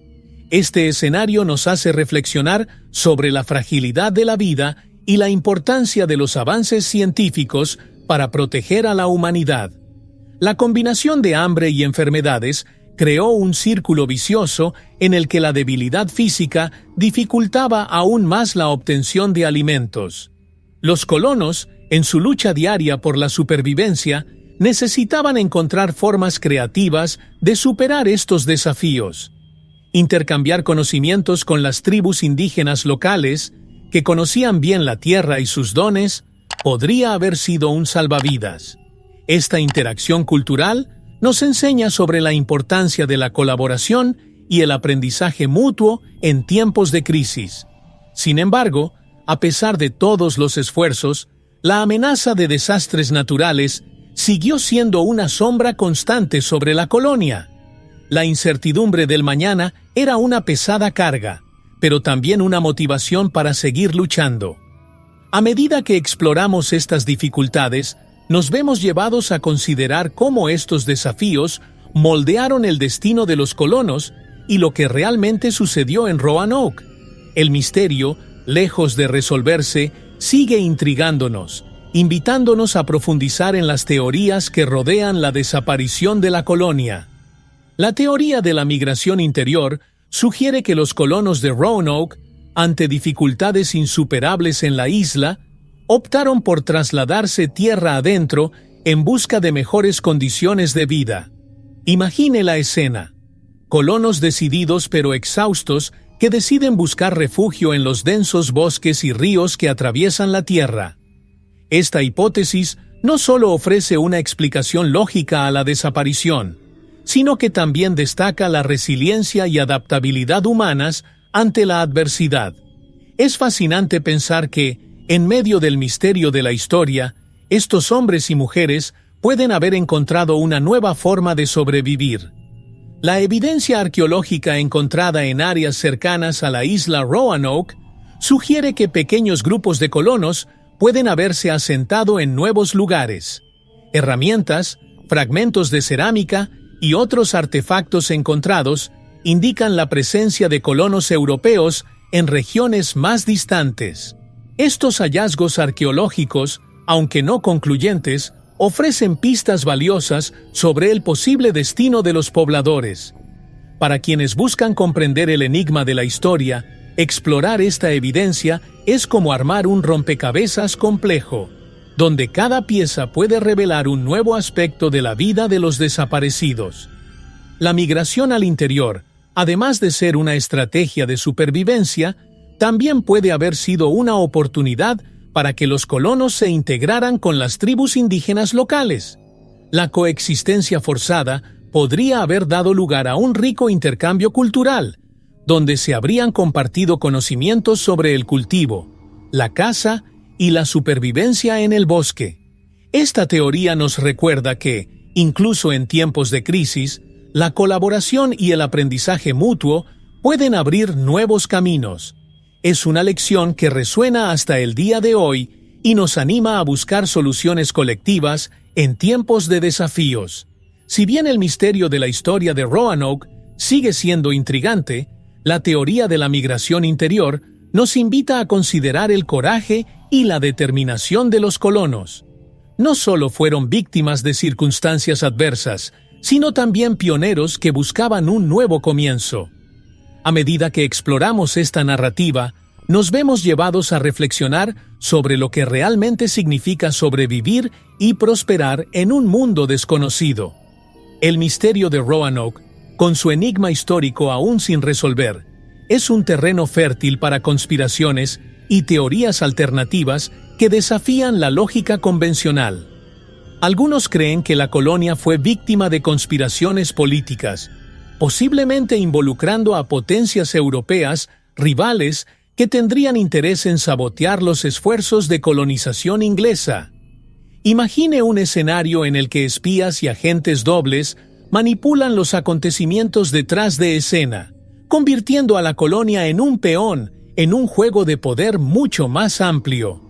Este escenario nos hace reflexionar sobre la fragilidad de la vida y la importancia de los avances científicos para proteger a la humanidad. La combinación de hambre y enfermedades creó un círculo vicioso en el que la debilidad física dificultaba aún más la obtención de alimentos. Los colonos, en su lucha diaria por la supervivencia, necesitaban encontrar formas creativas de superar estos desafíos. Intercambiar conocimientos con las tribus indígenas locales, que conocían bien la tierra y sus dones, podría haber sido un salvavidas. Esta interacción cultural nos enseña sobre la importancia de la colaboración y el aprendizaje mutuo en tiempos de crisis. Sin embargo, a pesar de todos los esfuerzos, la amenaza de desastres naturales siguió siendo una sombra constante sobre la colonia. La incertidumbre del mañana era una pesada carga, pero también una motivación para seguir luchando. A medida que exploramos estas dificultades, nos vemos llevados a considerar cómo estos desafíos moldearon el destino de los colonos y lo que realmente sucedió en Roanoke. El misterio, lejos de resolverse, sigue intrigándonos, invitándonos a profundizar en las teorías que rodean la desaparición de la colonia. La teoría de la migración interior sugiere que los colonos de Roanoke, ante dificultades insuperables en la isla, optaron por trasladarse tierra adentro en busca de mejores condiciones de vida. Imagine la escena. Colonos decididos pero exhaustos que deciden buscar refugio en los densos bosques y ríos que atraviesan la tierra. Esta hipótesis no solo ofrece una explicación lógica a la desaparición, sino que también destaca la resiliencia y adaptabilidad humanas ante la adversidad. Es fascinante pensar que, en medio del misterio de la historia, estos hombres y mujeres pueden haber encontrado una nueva forma de sobrevivir. La evidencia arqueológica encontrada en áreas cercanas a la isla Roanoke sugiere que pequeños grupos de colonos pueden haberse asentado en nuevos lugares. Herramientas, fragmentos de cerámica y otros artefactos encontrados indican la presencia de colonos europeos en regiones más distantes. Estos hallazgos arqueológicos, aunque no concluyentes, ofrecen pistas valiosas sobre el posible destino de los pobladores. Para quienes buscan comprender el enigma de la historia, explorar esta evidencia es como armar un rompecabezas complejo, donde cada pieza puede revelar un nuevo aspecto de la vida de los desaparecidos. La migración al interior, además de ser una estrategia de supervivencia, también puede haber sido una oportunidad para que los colonos se integraran con las tribus indígenas locales. La coexistencia forzada podría haber dado lugar a un rico intercambio cultural, donde se habrían compartido conocimientos sobre el cultivo, la caza y la supervivencia en el bosque. Esta teoría nos recuerda que, incluso en tiempos de crisis, la colaboración y el aprendizaje mutuo pueden abrir nuevos caminos. Es una lección que resuena hasta el día de hoy y nos anima a buscar soluciones colectivas en tiempos de desafíos. Si bien el misterio de la historia de Roanoke sigue siendo intrigante, la teoría de la migración interior nos invita a considerar el coraje y la determinación de los colonos. No solo fueron víctimas de circunstancias adversas, sino también pioneros que buscaban un nuevo comienzo. A medida que exploramos esta narrativa, nos vemos llevados a reflexionar sobre lo que realmente significa sobrevivir y prosperar en un mundo desconocido. El misterio de Roanoke, con su enigma histórico aún sin resolver, es un terreno fértil para conspiraciones y teorías alternativas que desafían la lógica convencional. Algunos creen que la colonia fue víctima de conspiraciones políticas, posiblemente involucrando a potencias europeas rivales que tendrían interés en sabotear los esfuerzos de colonización inglesa. Imagine un escenario en el que espías y agentes dobles manipulan los acontecimientos detrás de escena, convirtiendo a la colonia en un peón en un juego de poder mucho más amplio.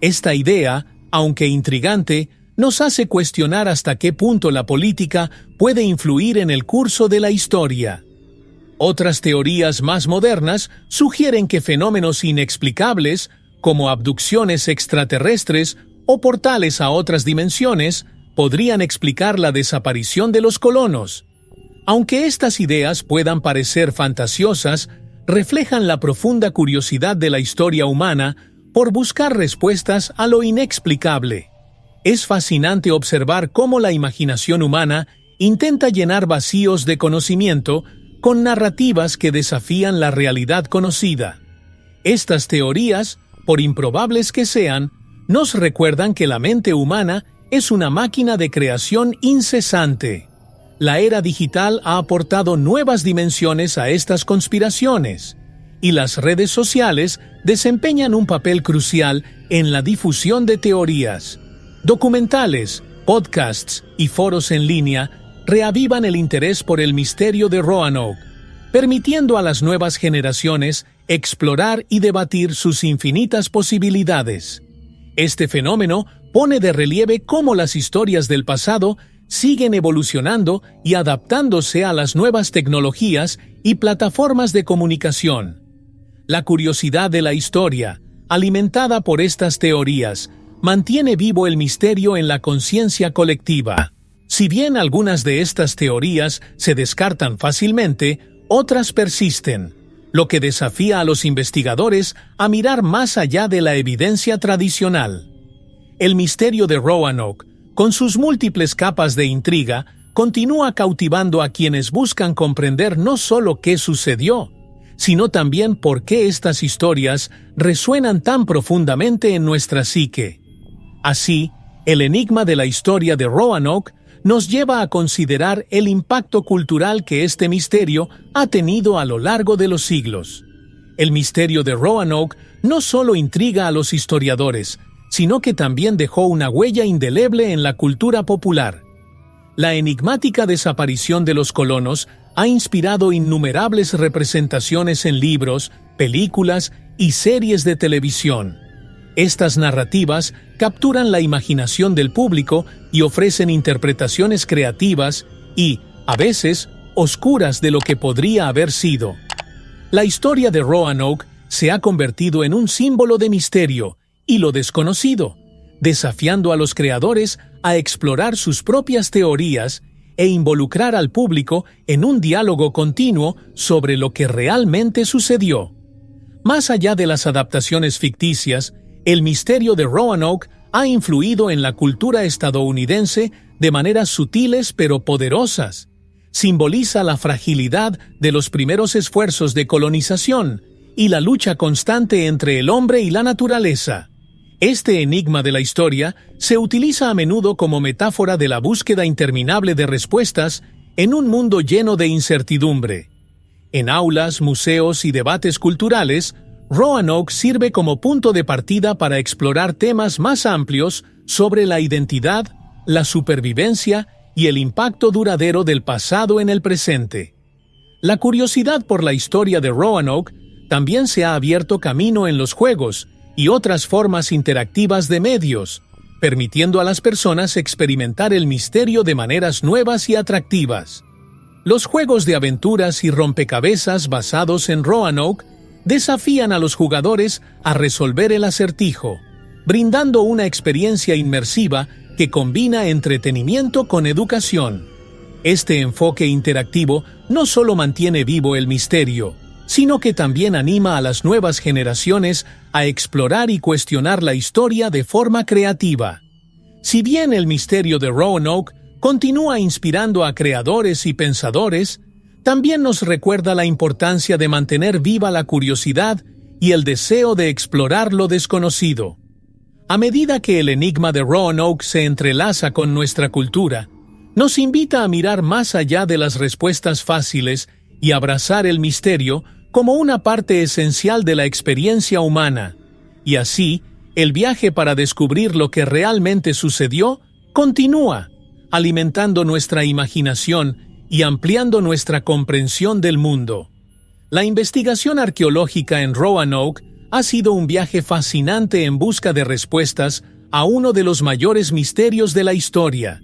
Esta idea, aunque intrigante, nos hace cuestionar hasta qué punto la política puede influir en el curso de la historia. Otras teorías más modernas sugieren que fenómenos inexplicables, como abducciones extraterrestres o portales a otras dimensiones, podrían explicar la desaparición de los colonos. Aunque estas ideas puedan parecer fantasiosas, reflejan la profunda curiosidad de la historia humana por buscar respuestas a lo inexplicable. Es fascinante observar cómo la imaginación humana intenta llenar vacíos de conocimiento con narrativas que desafían la realidad conocida. Estas teorías, por improbables que sean, nos recuerdan que la mente humana es una máquina de creación incesante. La era digital ha aportado nuevas dimensiones a estas conspiraciones, y las redes sociales desempeñan un papel crucial en la difusión de teorías. Documentales, podcasts y foros en línea reavivan el interés por el misterio de Roanoke, permitiendo a las nuevas generaciones explorar y debatir sus infinitas posibilidades. Este fenómeno pone de relieve cómo las historias del pasado siguen evolucionando y adaptándose a las nuevas tecnologías y plataformas de comunicación. La curiosidad de la historia, alimentada por estas teorías, mantiene vivo el misterio en la conciencia colectiva. Si bien algunas de estas teorías se descartan fácilmente, otras persisten, lo que desafía a los investigadores a mirar más allá de la evidencia tradicional. El misterio de Roanoke, con sus múltiples capas de intriga, continúa cautivando a quienes buscan comprender no solo qué sucedió, sino también por qué estas historias resuenan tan profundamente en nuestra psique. Así, el enigma de la historia de Roanoke nos lleva a considerar el impacto cultural que este misterio ha tenido a lo largo de los siglos. El misterio de Roanoke no solo intriga a los historiadores, sino que también dejó una huella indeleble en la cultura popular. La enigmática desaparición de los colonos ha inspirado innumerables representaciones en libros, películas y series de televisión. Estas narrativas capturan la imaginación del público y ofrecen interpretaciones creativas y, a veces, oscuras de lo que podría haber sido. La historia de Roanoke se ha convertido en un símbolo de misterio y lo desconocido, desafiando a los creadores a explorar sus propias teorías e involucrar al público en un diálogo continuo sobre lo que realmente sucedió. Más allá de las adaptaciones ficticias, el misterio de Roanoke ha influido en la cultura estadounidense de maneras sutiles pero poderosas. Simboliza la fragilidad de los primeros esfuerzos de colonización y la lucha constante entre el hombre y la naturaleza. Este enigma de la historia se utiliza a menudo como metáfora de la búsqueda interminable de respuestas en un mundo lleno de incertidumbre. En aulas, museos y debates culturales, Roanoke sirve como punto de partida para explorar temas más amplios sobre la identidad, la supervivencia y el impacto duradero del pasado en el presente. La curiosidad por la historia de Roanoke también se ha abierto camino en los juegos y otras formas interactivas de medios, permitiendo a las personas experimentar el misterio de maneras nuevas y atractivas. Los juegos de aventuras y rompecabezas basados en Roanoke desafían a los jugadores a resolver el acertijo, brindando una experiencia inmersiva que combina entretenimiento con educación. Este enfoque interactivo no solo mantiene vivo el misterio, sino que también anima a las nuevas generaciones a explorar y cuestionar la historia de forma creativa. Si bien el misterio de Roanoke continúa inspirando a creadores y pensadores, también nos recuerda la importancia de mantener viva la curiosidad y el deseo de explorar lo desconocido. A medida que el enigma de Roanoke se entrelaza con nuestra cultura, nos invita a mirar más allá de las respuestas fáciles y abrazar el misterio como una parte esencial de la experiencia humana, y así, el viaje para descubrir lo que realmente sucedió continúa, alimentando nuestra imaginación y ampliando nuestra comprensión del mundo. La investigación arqueológica en Roanoke ha sido un viaje fascinante en busca de respuestas a uno de los mayores misterios de la historia.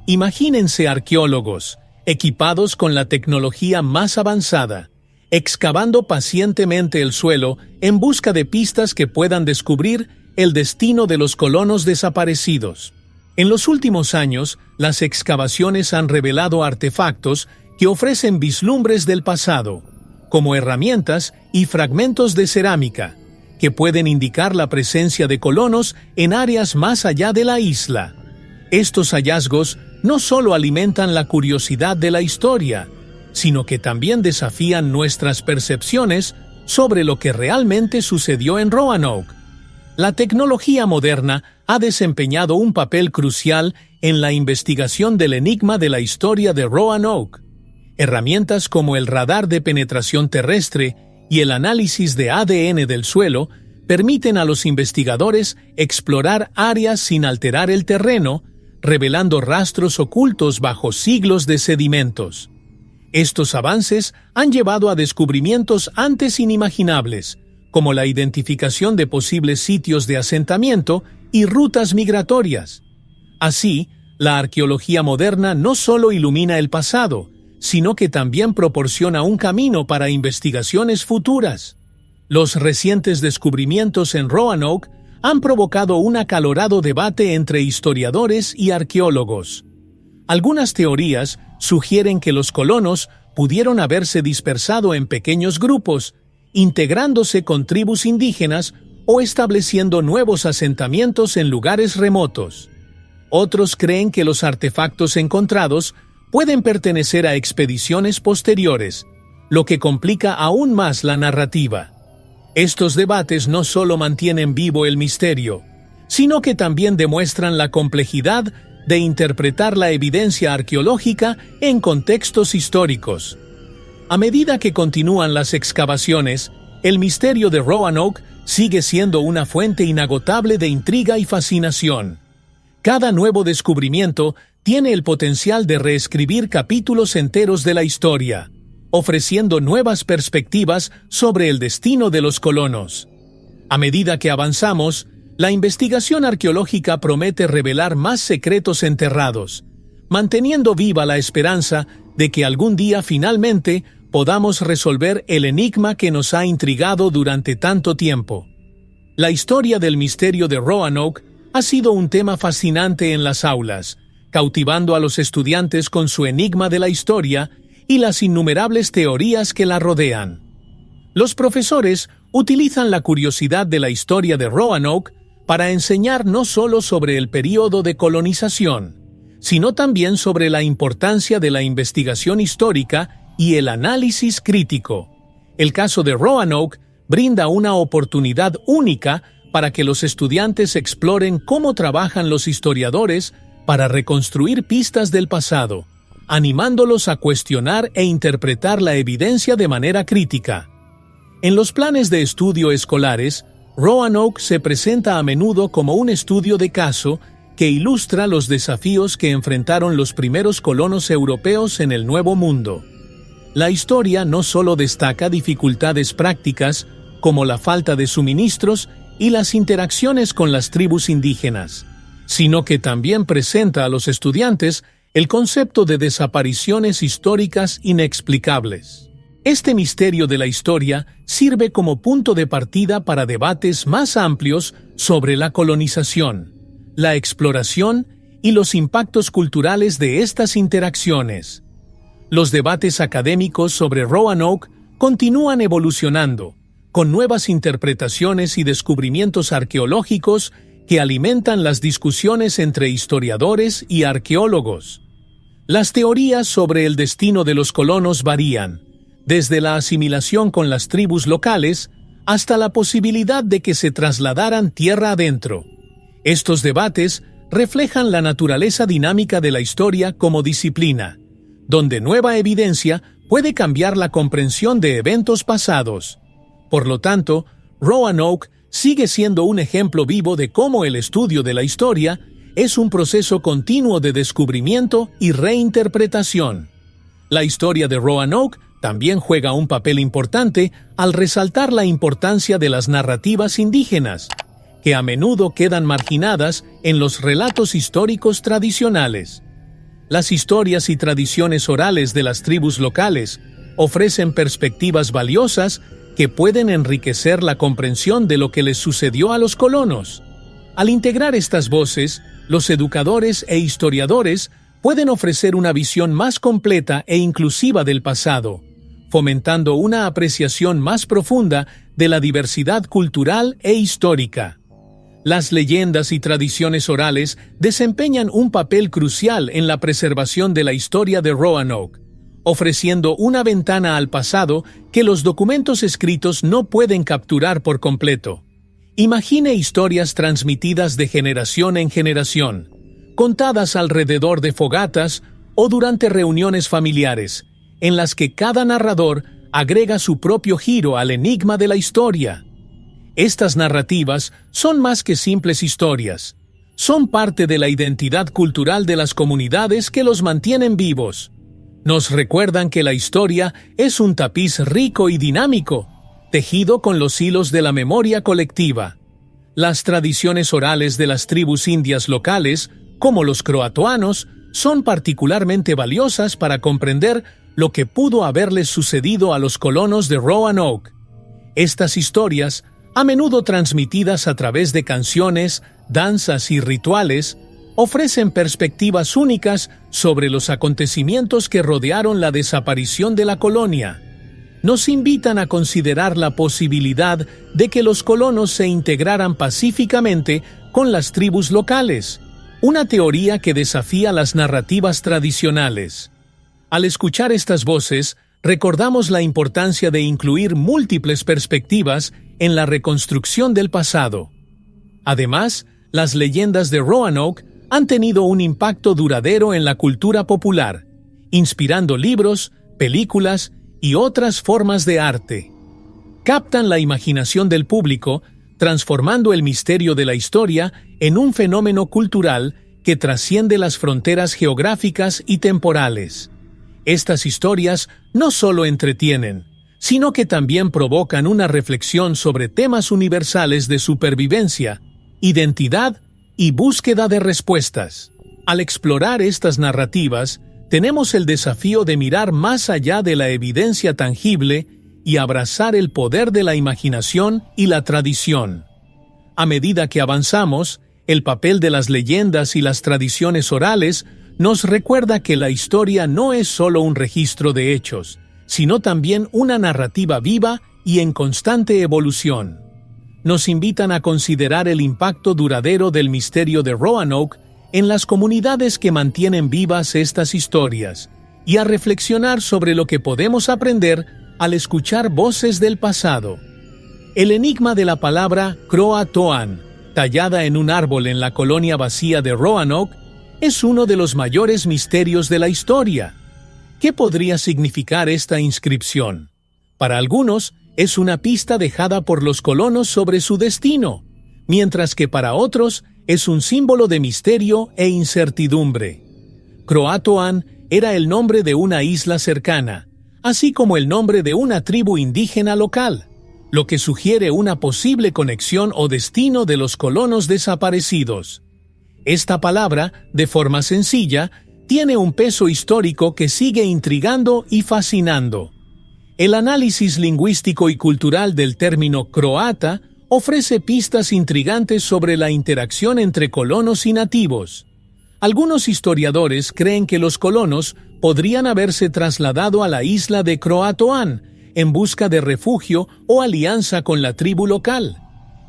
Imagínense arqueólogos, equipados con la tecnología más avanzada, excavando pacientemente el suelo en busca de pistas que puedan descubrir el destino de los colonos desaparecidos. En los últimos años, las excavaciones han revelado artefactos que ofrecen vislumbres del pasado, como herramientas y fragmentos de cerámica, que pueden indicar la presencia de colonos en áreas más allá de la isla. Estos hallazgos no solo alimentan la curiosidad de la historia, sino que también desafían nuestras percepciones sobre lo que realmente sucedió en Roanoke. La tecnología moderna ha desempeñado un papel crucial en la investigación del enigma de la historia de Roanoke. Herramientas como el radar de penetración terrestre y el análisis de ADN del suelo permiten a los investigadores explorar áreas sin alterar el terreno, revelando rastros ocultos bajo siglos de sedimentos. Estos avances han llevado a descubrimientos antes inimaginables, como la identificación de posibles sitios de asentamiento y rutas migratorias. Así, la arqueología moderna no solo ilumina el pasado, sino que también proporciona un camino para investigaciones futuras. Los recientes descubrimientos en Roanoke han provocado un acalorado debate entre historiadores y arqueólogos. Algunas teorías sugieren que los colonos pudieron haberse dispersado en pequeños grupos, integrándose con tribus indígenas o estableciendo nuevos asentamientos en lugares remotos. Otros creen que los artefactos encontrados pueden pertenecer a expediciones posteriores, lo que complica aún más la narrativa. Estos debates no solo mantienen vivo el misterio, sino que también demuestran la complejidad de interpretar la evidencia arqueológica en contextos históricos. A medida que continúan las excavaciones, el misterio de Roanoke sigue siendo una fuente inagotable de intriga y fascinación. Cada nuevo descubrimiento tiene el potencial de reescribir capítulos enteros de la historia, ofreciendo nuevas perspectivas sobre el destino de los colonos. A medida que avanzamos, la investigación arqueológica promete revelar más secretos enterrados, manteniendo viva la esperanza de que algún día finalmente podamos resolver el enigma que nos ha intrigado durante tanto tiempo. La historia del misterio de Roanoke ha sido un tema fascinante en las aulas, cautivando a los estudiantes con su enigma de la historia y las innumerables teorías que la rodean. Los profesores utilizan la curiosidad de la historia de Roanoke para enseñar no solo sobre el período de colonización, sino también sobre la importancia de la investigación histórica y el análisis crítico. El caso de Roanoke brinda una oportunidad única para que los estudiantes exploren cómo trabajan los historiadores para reconstruir pistas del pasado, animándolos a cuestionar e interpretar la evidencia de manera crítica. En los planes de estudio escolares, Roanoke se presenta a menudo como un estudio de caso que ilustra los desafíos que enfrentaron los primeros colonos europeos en el Nuevo Mundo. La historia no solo destaca dificultades prácticas, como la falta de suministros y las interacciones con las tribus indígenas, sino que también presenta a los estudiantes el concepto de desapariciones históricas inexplicables. Este misterio de la historia sirve como punto de partida para debates más amplios sobre la colonización, la exploración y los impactos culturales de estas interacciones. Los debates académicos sobre Roanoke continúan evolucionando, con nuevas interpretaciones y descubrimientos arqueológicos que alimentan las discusiones entre historiadores y arqueólogos. Las teorías sobre el destino de los colonos varían, desde la asimilación con las tribus locales hasta la posibilidad de que se trasladaran tierra adentro. Estos debates reflejan la naturaleza dinámica de la historia como disciplina, donde nueva evidencia puede cambiar la comprensión de eventos pasados. Por lo tanto, Roanoke sigue siendo un ejemplo vivo de cómo el estudio de la historia es un proceso continuo de descubrimiento y reinterpretación. La historia de Roanoke también juega un papel importante al resaltar la importancia de las narrativas indígenas, que a menudo quedan marginadas en los relatos históricos tradicionales. Las historias y tradiciones orales de las tribus locales ofrecen perspectivas valiosas que pueden enriquecer la comprensión de lo que les sucedió a los colonos. Al integrar estas voces, los educadores e historiadores pueden ofrecer una visión más completa e inclusiva del pasado, fomentando una apreciación más profunda de la diversidad cultural e histórica. Las leyendas y tradiciones orales desempeñan un papel crucial en la preservación de la historia de Roanoke, ofreciendo una ventana al pasado que los documentos escritos no pueden capturar por completo. Imagine historias transmitidas de generación en generación, contadas alrededor de fogatas o durante reuniones familiares, en las que cada narrador agrega su propio giro al enigma de la historia. Estas narrativas son más que simples historias. Son parte de la identidad cultural de las comunidades que los mantienen vivos. Nos recuerdan que la historia es un tapiz rico y dinámico, tejido con los hilos de la memoria colectiva. Las tradiciones orales de las tribus indias locales, como los croatoanos, son particularmente valiosas para comprender lo que pudo haberles sucedido a los colonos de Roanoke. Estas historias, a menudo transmitidas a través de canciones, danzas y rituales, ofrecen perspectivas únicas sobre los acontecimientos que rodearon la desaparición de la colonia. Nos invitan a considerar la posibilidad de que los colonos se integraran pacíficamente con las tribus locales, una teoría que desafía las narrativas tradicionales. Al escuchar estas voces, recordamos la importancia de incluir múltiples perspectivas en la reconstrucción del pasado. Además, las leyendas de Roanoke han tenido un impacto duradero en la cultura popular, inspirando libros, películas y otras formas de arte. Captan la imaginación del público, transformando el misterio de la historia en un fenómeno cultural que trasciende las fronteras geográficas y temporales. Estas historias no solo entretienen, sino que también provocan una reflexión sobre temas universales de supervivencia, identidad y búsqueda de respuestas. Al explorar estas narrativas, tenemos el desafío de mirar más allá de la evidencia tangible y abrazar el poder de la imaginación y la tradición. A medida que avanzamos, el papel de las leyendas y las tradiciones orales nos recuerda que la historia no es solo un registro de hechos, sino también una narrativa viva y en constante evolución. Nos invitan a considerar el impacto duradero del misterio de Roanoke en las comunidades que mantienen vivas estas historias y a reflexionar sobre lo que podemos aprender al escuchar voces del pasado. El enigma de la palabra Croatoan, tallada en un árbol en la colonia vacía de Roanoke, es uno de los mayores misterios de la historia. ¿Qué podría significar esta inscripción? Para algunos, es una pista dejada por los colonos sobre su destino, mientras que para otros es un símbolo de misterio e incertidumbre. Croatoan era el nombre de una isla cercana, así como el nombre de una tribu indígena local, lo que sugiere una posible conexión o destino de los colonos desaparecidos. Esta palabra, de forma sencilla, tiene un peso histórico que sigue intrigando y fascinando. El análisis lingüístico y cultural del término croata ofrece pistas intrigantes sobre la interacción entre colonos y nativos. Algunos historiadores creen que los colonos podrían haberse trasladado a la isla de Croatoan en busca de refugio o alianza con la tribu local.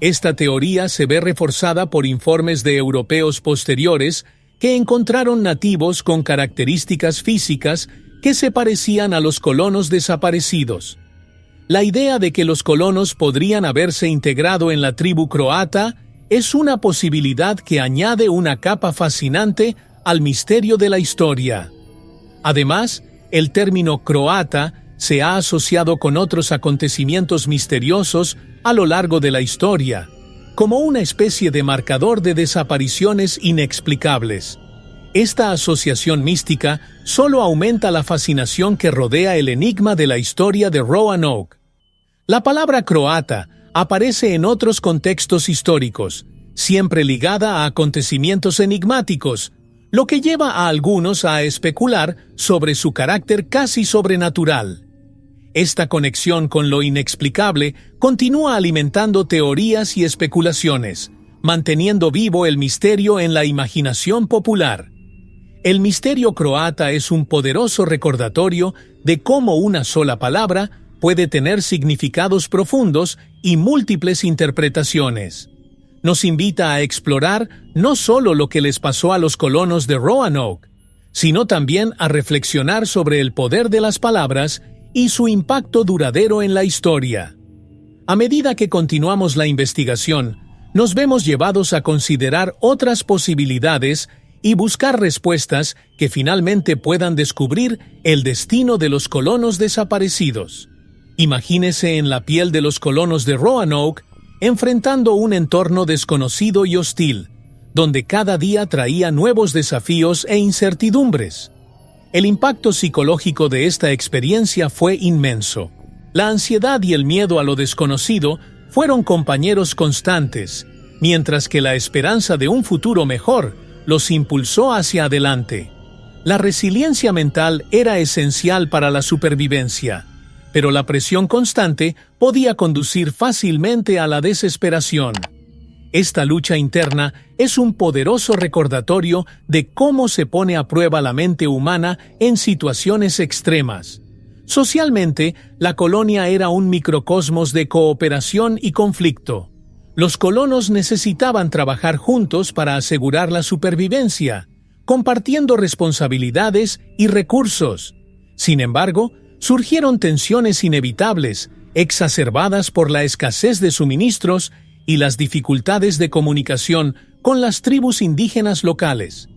Esta teoría se ve reforzada por informes de europeos posteriores que encontraron nativos con características físicas que se parecían a los colonos desaparecidos. La idea de que los colonos podrían haberse integrado en la tribu croata es una posibilidad que añade una capa fascinante al misterio de la historia. Además, el término croata se ha asociado con otros acontecimientos misteriosos a lo largo de la historia, como una especie de marcador de desapariciones inexplicables. Esta asociación mística solo aumenta la fascinación que rodea el enigma de la historia de Roanoke. La palabra croata aparece en otros contextos históricos, siempre ligada a acontecimientos enigmáticos, lo que lleva a algunos a especular sobre su carácter casi sobrenatural. Esta conexión con lo inexplicable continúa alimentando teorías y especulaciones, manteniendo vivo el misterio en la imaginación popular. El misterio croata es un poderoso recordatorio de cómo una sola palabra puede tener significados profundos y múltiples interpretaciones. Nos invita a explorar no solo lo que les pasó a los colonos de Roanoke, sino también a reflexionar sobre el poder de las palabras y su impacto duradero en la historia. A medida que continuamos la investigación, nos vemos llevados a considerar otras posibilidades y buscar respuestas que finalmente puedan descubrir el destino de los colonos desaparecidos. Imagínese en la piel de los colonos de Roanoke, enfrentando un entorno desconocido y hostil, donde cada día traía nuevos desafíos e incertidumbres. El impacto psicológico de esta experiencia fue inmenso. La ansiedad y el miedo a lo desconocido fueron compañeros constantes, mientras que la esperanza de un futuro mejor los impulsó hacia adelante. La resiliencia mental era esencial para la supervivencia, pero la presión constante podía conducir fácilmente a la desesperación. Esta lucha interna es un poderoso recordatorio de cómo se pone a prueba la mente humana en situaciones extremas. Socialmente, la colonia era un microcosmos de cooperación y conflicto. Los colonos necesitaban trabajar juntos para asegurar la supervivencia, compartiendo responsabilidades y recursos. Sin embargo, surgieron tensiones inevitables, exacerbadas por la escasez de suministros y las dificultades de comunicación con las tribus indígenas locales.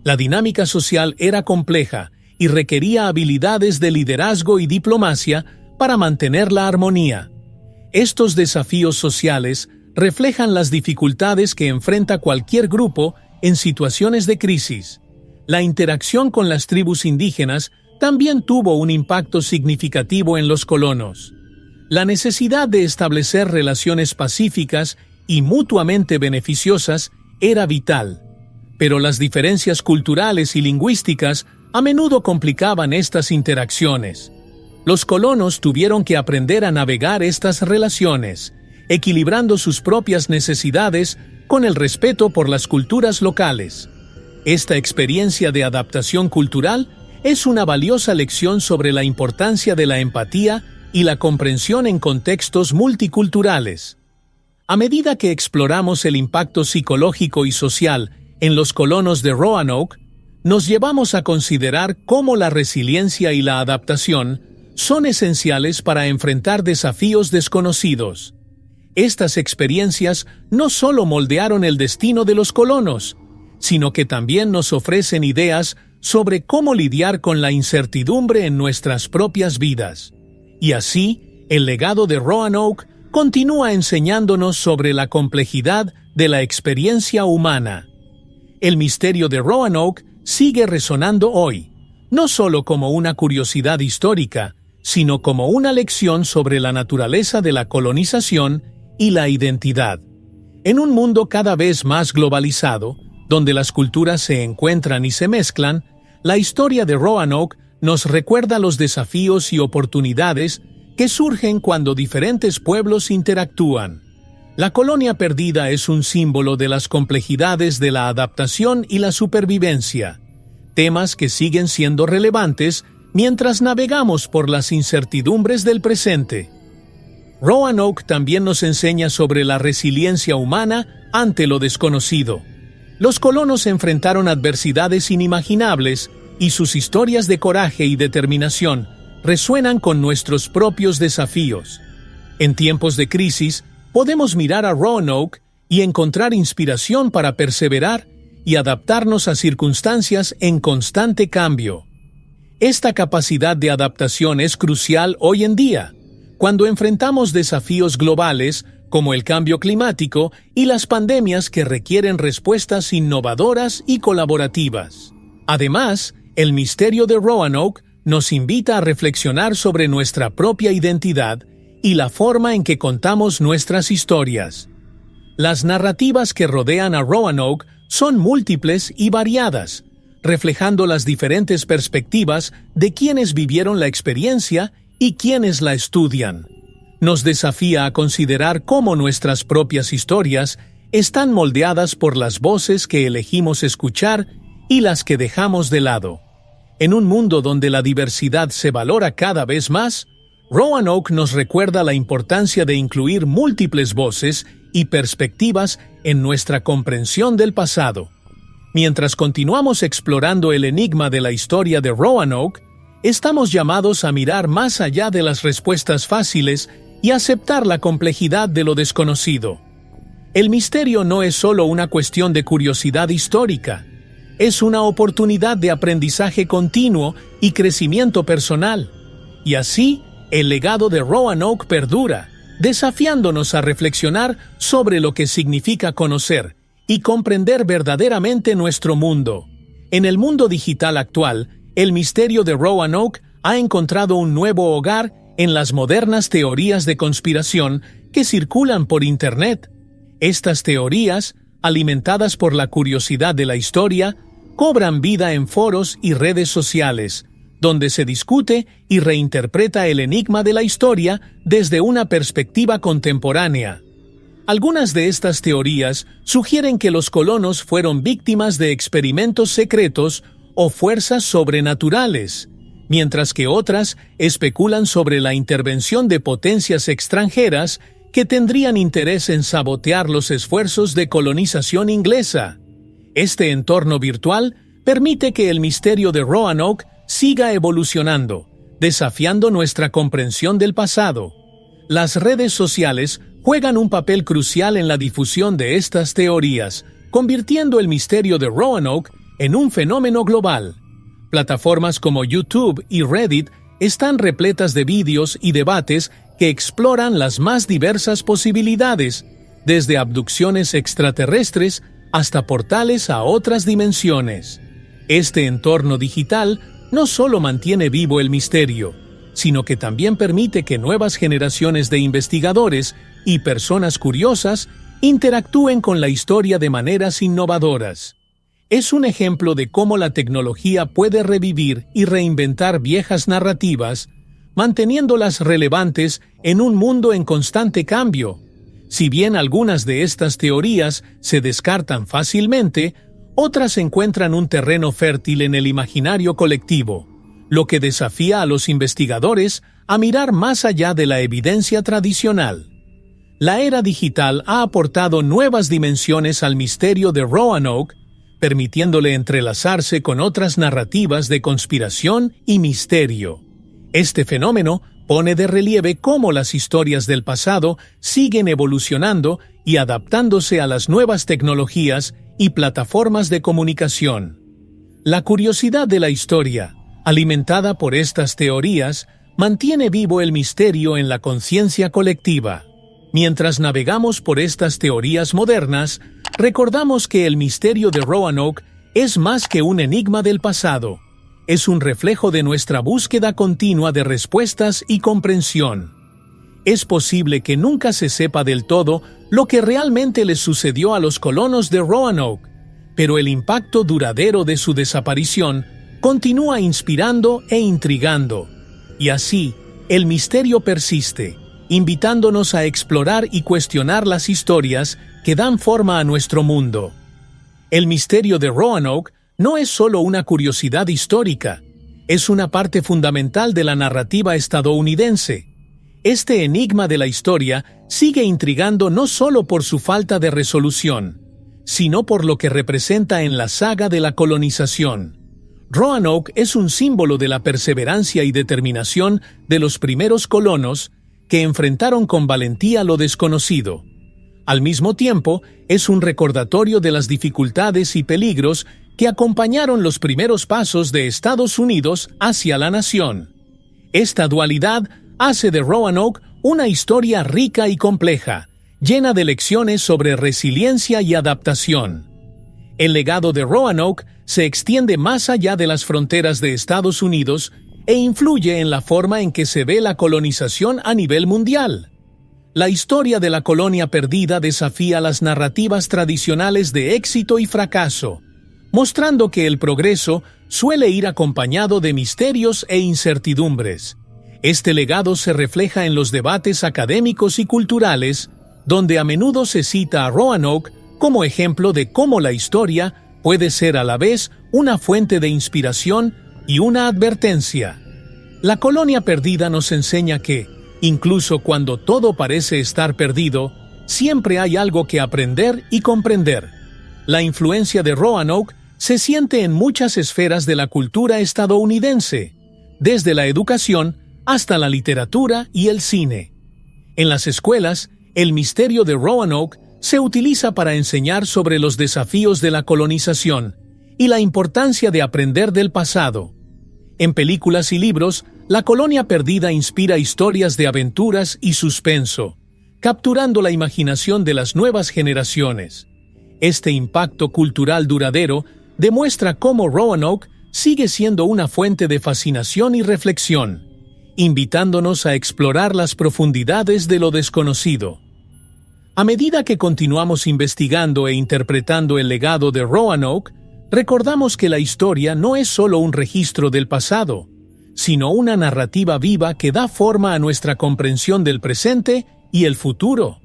La dinámica social era compleja y requería habilidades de liderazgo y diplomacia para mantener la armonía. Estos desafíos sociales reflejan las dificultades que enfrenta cualquier grupo en situaciones de crisis. La interacción con las tribus indígenas también tuvo un impacto significativo en los colonos. La necesidad de establecer relaciones pacíficas y mutuamente beneficiosas era vital, pero las diferencias culturales y lingüísticas a menudo complicaban estas interacciones. Los colonos tuvieron que aprender a navegar estas relaciones, equilibrando sus propias necesidades con el respeto por las culturas locales. Esta experiencia de adaptación cultural es una valiosa lección sobre la importancia de la empatía y la comprensión en contextos multiculturales. A medida que exploramos el impacto psicológico y social en los colonos de Roanoke, nos llevamos a considerar cómo la resiliencia y la adaptación son esenciales para enfrentar desafíos desconocidos. Estas experiencias no solo moldearon el destino de los colonos, sino que también nos ofrecen ideas sobre cómo lidiar con la incertidumbre en nuestras propias vidas. Y así, el legado de Roanoke continúa enseñándonos sobre la complejidad de la experiencia humana. El misterio de Roanoke sigue resonando hoy, no solo como una curiosidad histórica, sino como una lección sobre la naturaleza de la colonización y la identidad. En un mundo cada vez más globalizado, donde las culturas se encuentran y se mezclan, la historia de Roanoke nos recuerda los desafíos y oportunidades que surgen cuando diferentes pueblos interactúan. La colonia perdida es un símbolo de las complejidades de la adaptación y la supervivencia, temas que siguen siendo relevantes mientras navegamos por las incertidumbres del presente. Roanoke también nos enseña sobre la resiliencia humana ante lo desconocido. Los colonos enfrentaron adversidades inimaginables y sus historias de coraje y determinación resuenan con nuestros propios desafíos. En tiempos de crisis, podemos mirar a Roanoke y encontrar inspiración para perseverar y adaptarnos a circunstancias en constante cambio. Esta capacidad de adaptación es crucial hoy en día, cuando enfrentamos desafíos globales como el cambio climático y las pandemias que requieren respuestas innovadoras y colaborativas. Además, el misterio de Roanoke nos invita a reflexionar sobre nuestra propia identidad y la forma en que contamos nuestras historias. Las narrativas que rodean a Roanoke son múltiples y variadas, reflejando las diferentes perspectivas de quienes vivieron la experiencia y quienes la estudian. Nos desafía a considerar cómo nuestras propias historias están moldeadas por las voces que elegimos escuchar y las que dejamos de lado. En un mundo donde la diversidad se valora cada vez más, Roanoke nos recuerda la importancia de incluir múltiples voces y perspectivas en nuestra comprensión del pasado. Mientras continuamos explorando el enigma de la historia de Roanoke, estamos llamados a mirar más allá de las respuestas fáciles y aceptar la complejidad de lo desconocido. El misterio no es solo una cuestión de curiosidad histórica, es una oportunidad de aprendizaje continuo y crecimiento personal. Y así, el legado de Roanoke perdura, desafiándonos a reflexionar sobre lo que significa conocer y comprender verdaderamente nuestro mundo. En el mundo digital actual, el misterio de Roanoke ha encontrado un nuevo hogar en las modernas teorías de conspiración que circulan por Internet. Estas teorías, alimentadas por la curiosidad de la historia, cobran vida en foros y redes sociales, donde se discute y reinterpreta el enigma de la historia desde una perspectiva contemporánea. Algunas de estas teorías sugieren que los colonos fueron víctimas de experimentos secretos o fuerzas sobrenaturales, mientras que otras especulan sobre la intervención de potencias extranjeras que tendrían interés en sabotear los esfuerzos de colonización inglesa. Este entorno virtual permite que el misterio de Roanoke siga evolucionando, desafiando nuestra comprensión del pasado. Las redes sociales juegan un papel crucial en la difusión de estas teorías, convirtiendo el misterio de Roanoke en un fenómeno global. Plataformas como YouTube y Reddit están repletas de vídeos y debates que exploran las más diversas posibilidades, desde abducciones extraterrestres hasta portales a otras dimensiones. Este entorno digital no solo mantiene vivo el misterio, sino que también permite que nuevas generaciones de investigadores y personas curiosas interactúen con la historia de maneras innovadoras. Es un ejemplo de cómo la tecnología puede revivir y reinventar viejas narrativas, manteniéndolas relevantes en un mundo en constante cambio. Si bien algunas de estas teorías se descartan fácilmente, otras encuentran un terreno fértil en el imaginario colectivo, lo que desafía a los investigadores a mirar más allá de la evidencia tradicional. La era digital ha aportado nuevas dimensiones al misterio de Roanoke, permitiéndole entrelazarse con otras narrativas de conspiración y misterio. Este fenómeno pone de relieve cómo las historias del pasado siguen evolucionando y adaptándose a las nuevas tecnologías y plataformas de comunicación. La curiosidad de la historia, alimentada por estas teorías, mantiene vivo el misterio en la conciencia colectiva. Mientras navegamos por estas teorías modernas, recordamos que el misterio de Roanoke es más que un enigma del pasado. Es un reflejo de nuestra búsqueda continua de respuestas y comprensión. Es posible que nunca se sepa del todo lo que realmente les sucedió a los colonos de Roanoke, pero el impacto duradero de su desaparición continúa inspirando e intrigando. Y así, el misterio persiste, invitándonos a explorar y cuestionar las historias que dan forma a nuestro mundo. El misterio de Roanoke no es solo una curiosidad histórica, es una parte fundamental de la narrativa estadounidense. Este enigma de la historia sigue intrigando no solo por su falta de resolución, sino por lo que representa en la saga de la colonización. Roanoke es un símbolo de la perseverancia y determinación de los primeros colonos que enfrentaron con valentía lo desconocido. Al mismo tiempo, es un recordatorio de las dificultades y peligros que acompañaron los primeros pasos de Estados Unidos hacia la nación. Esta dualidad hace de Roanoke una historia rica y compleja, llena de lecciones sobre resiliencia y adaptación. El legado de Roanoke se extiende más allá de las fronteras de Estados Unidos e influye en la forma en que se ve la colonización a nivel mundial. La historia de la colonia perdida desafía las narrativas tradicionales de éxito y fracaso, mostrando que el progreso suele ir acompañado de misterios e incertidumbres. Este legado se refleja en los debates académicos y culturales, donde a menudo se cita a Roanoke como ejemplo de cómo la historia puede ser a la vez una fuente de inspiración y una advertencia. La colonia perdida nos enseña que, incluso cuando todo parece estar perdido, siempre hay algo que aprender y comprender. La influencia de Roanoke se siente en muchas esferas de la cultura estadounidense, desde la educación hasta la literatura y el cine. En las escuelas, el misterio de Roanoke se utiliza para enseñar sobre los desafíos de la colonización y la importancia de aprender del pasado. En películas y libros, la colonia perdida inspira historias de aventuras y suspenso, capturando la imaginación de las nuevas generaciones. Este impacto cultural duradero demuestra cómo Roanoke sigue siendo una fuente de fascinación y reflexión, invitándonos a explorar las profundidades de lo desconocido. A medida que continuamos investigando e interpretando el legado de Roanoke, recordamos que la historia no es solo un registro del pasado, sino una narrativa viva que da forma a nuestra comprensión del presente y el futuro.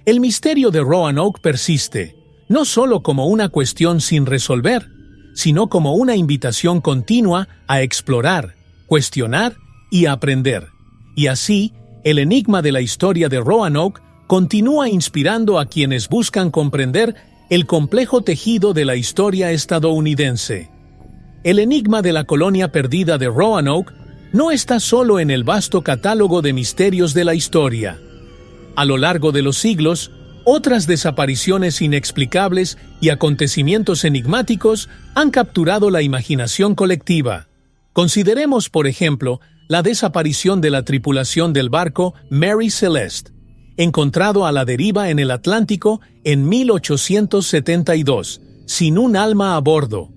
El misterio de Roanoke persiste, no solo como una cuestión sin resolver, sino como una invitación continua a explorar, cuestionar y aprender. Y así, el enigma de la historia de Roanoke continúa inspirando a quienes buscan comprender el complejo tejido de la historia estadounidense. El enigma de la colonia perdida de Roanoke no está solo en el vasto catálogo de misterios de la historia. A lo largo de los siglos, otras desapariciones inexplicables y acontecimientos enigmáticos han capturado la imaginación colectiva. Consideremos, por ejemplo, la desaparición de la tripulación del barco Mary Celeste, encontrado a la deriva en el Atlántico en 1872, sin un alma a bordo.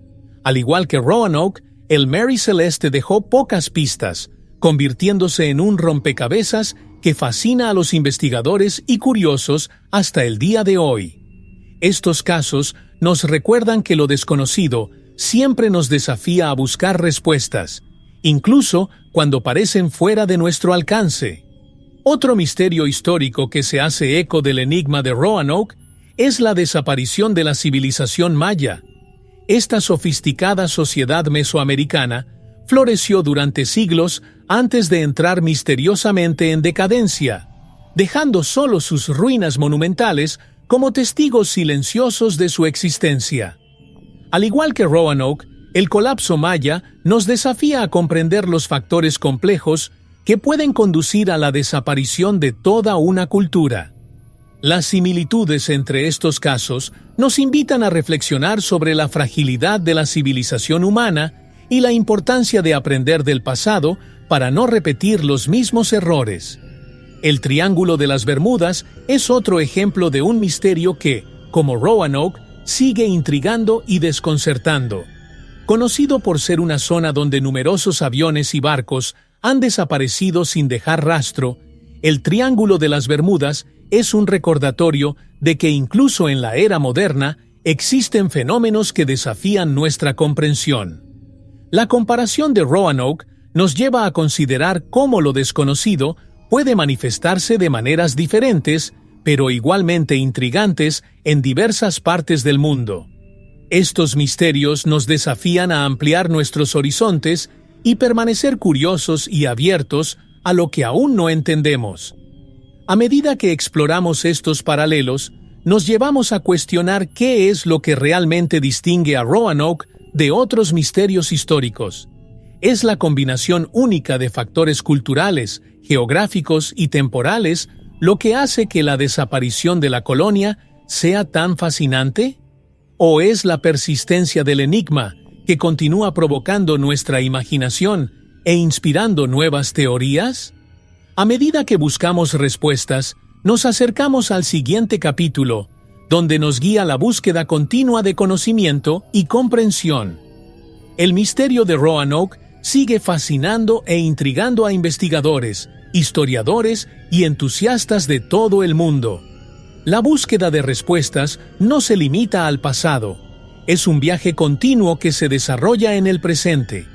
Al igual que Roanoke, el Mary Celeste dejó pocas pistas, convirtiéndose en un rompecabezas que fascina a los investigadores y curiosos hasta el día de hoy. Estos casos nos recuerdan que lo desconocido siempre nos desafía a buscar respuestas, incluso cuando parecen fuera de nuestro alcance. Otro misterio histórico que se hace eco del enigma de Roanoke es la desaparición de la civilización maya. Esta sofisticada sociedad mesoamericana floreció durante siglos antes de entrar misteriosamente en decadencia, dejando solo sus ruinas monumentales como testigos silenciosos de su existencia. Al igual que Roanoke, el colapso maya nos desafía a comprender los factores complejos que pueden conducir a la desaparición de toda una cultura. Las similitudes entre estos casos nos invitan a reflexionar sobre la fragilidad de la civilización humana y la importancia de aprender del pasado para no repetir los mismos errores. El Triángulo de las Bermudas es otro ejemplo de un misterio que, como Roanoke, sigue intrigando y desconcertando. Conocido por ser una zona donde numerosos aviones y barcos han desaparecido sin dejar rastro, el Triángulo de las Bermudas es un recordatorio de que incluso en la era moderna existen fenómenos que desafían nuestra comprensión. La comparación de Roanoke nos lleva a considerar cómo lo desconocido puede manifestarse de maneras diferentes, pero igualmente intrigantes en diversas partes del mundo. Estos misterios nos desafían a ampliar nuestros horizontes y permanecer curiosos y abiertos a lo que aún no entendemos. A medida que exploramos estos paralelos, nos llevamos a cuestionar qué es lo que realmente distingue a Roanoke de otros misterios históricos. Es la combinación única de factores culturales, geográficos y temporales lo que hace que la desaparición de la colonia sea tan fascinante? ¿O es la persistencia del enigma que continúa provocando nuestra imaginación e inspirando nuevas teorías? A medida que buscamos respuestas, nos acercamos al siguiente capítulo, donde nos guía la búsqueda continua de conocimiento y comprensión. El misterio de Roanoke sigue fascinando e intrigando a investigadores, historiadores y entusiastas de todo el mundo. La búsqueda de respuestas no se limita al pasado. Es un viaje continuo que se desarrolla en el presente.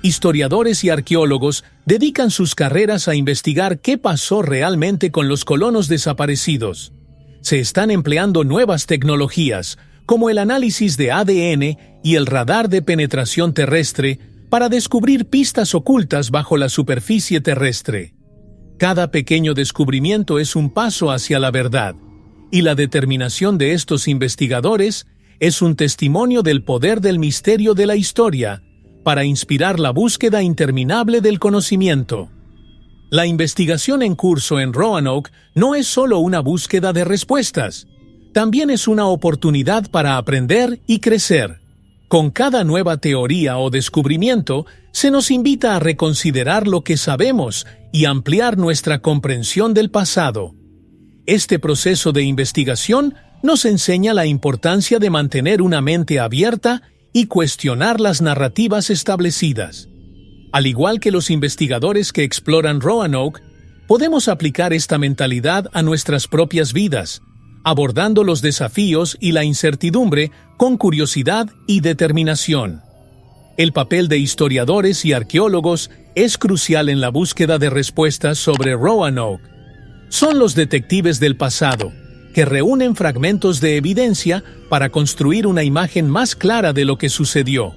Historiadores y arqueólogos dedican sus carreras a investigar qué pasó realmente con los colonos desaparecidos. Se están empleando nuevas tecnologías, como el análisis de ADN y el radar de penetración terrestre, para descubrir pistas ocultas bajo la superficie terrestre. Cada pequeño descubrimiento es un paso hacia la verdad, y la determinación de estos investigadores es un testimonio del poder del misterio de la historia para inspirar la búsqueda interminable del conocimiento. La investigación en curso en Roanoke no es solo una búsqueda de respuestas, también es una oportunidad para aprender y crecer. Con cada nueva teoría o descubrimiento, se nos invita a reconsiderar lo que sabemos y ampliar nuestra comprensión del pasado. Este proceso de investigación nos enseña la importancia de mantener una mente abierta y cuestionar las narrativas establecidas. Al igual que los investigadores que exploran Roanoke, podemos aplicar esta mentalidad a nuestras propias vidas, abordando los desafíos y la incertidumbre con curiosidad y determinación. El papel de historiadores y arqueólogos es crucial en la búsqueda de respuestas sobre Roanoke. Son los detectives del pasado, que reúnen fragmentos de evidencia para construir una imagen más clara de lo que sucedió.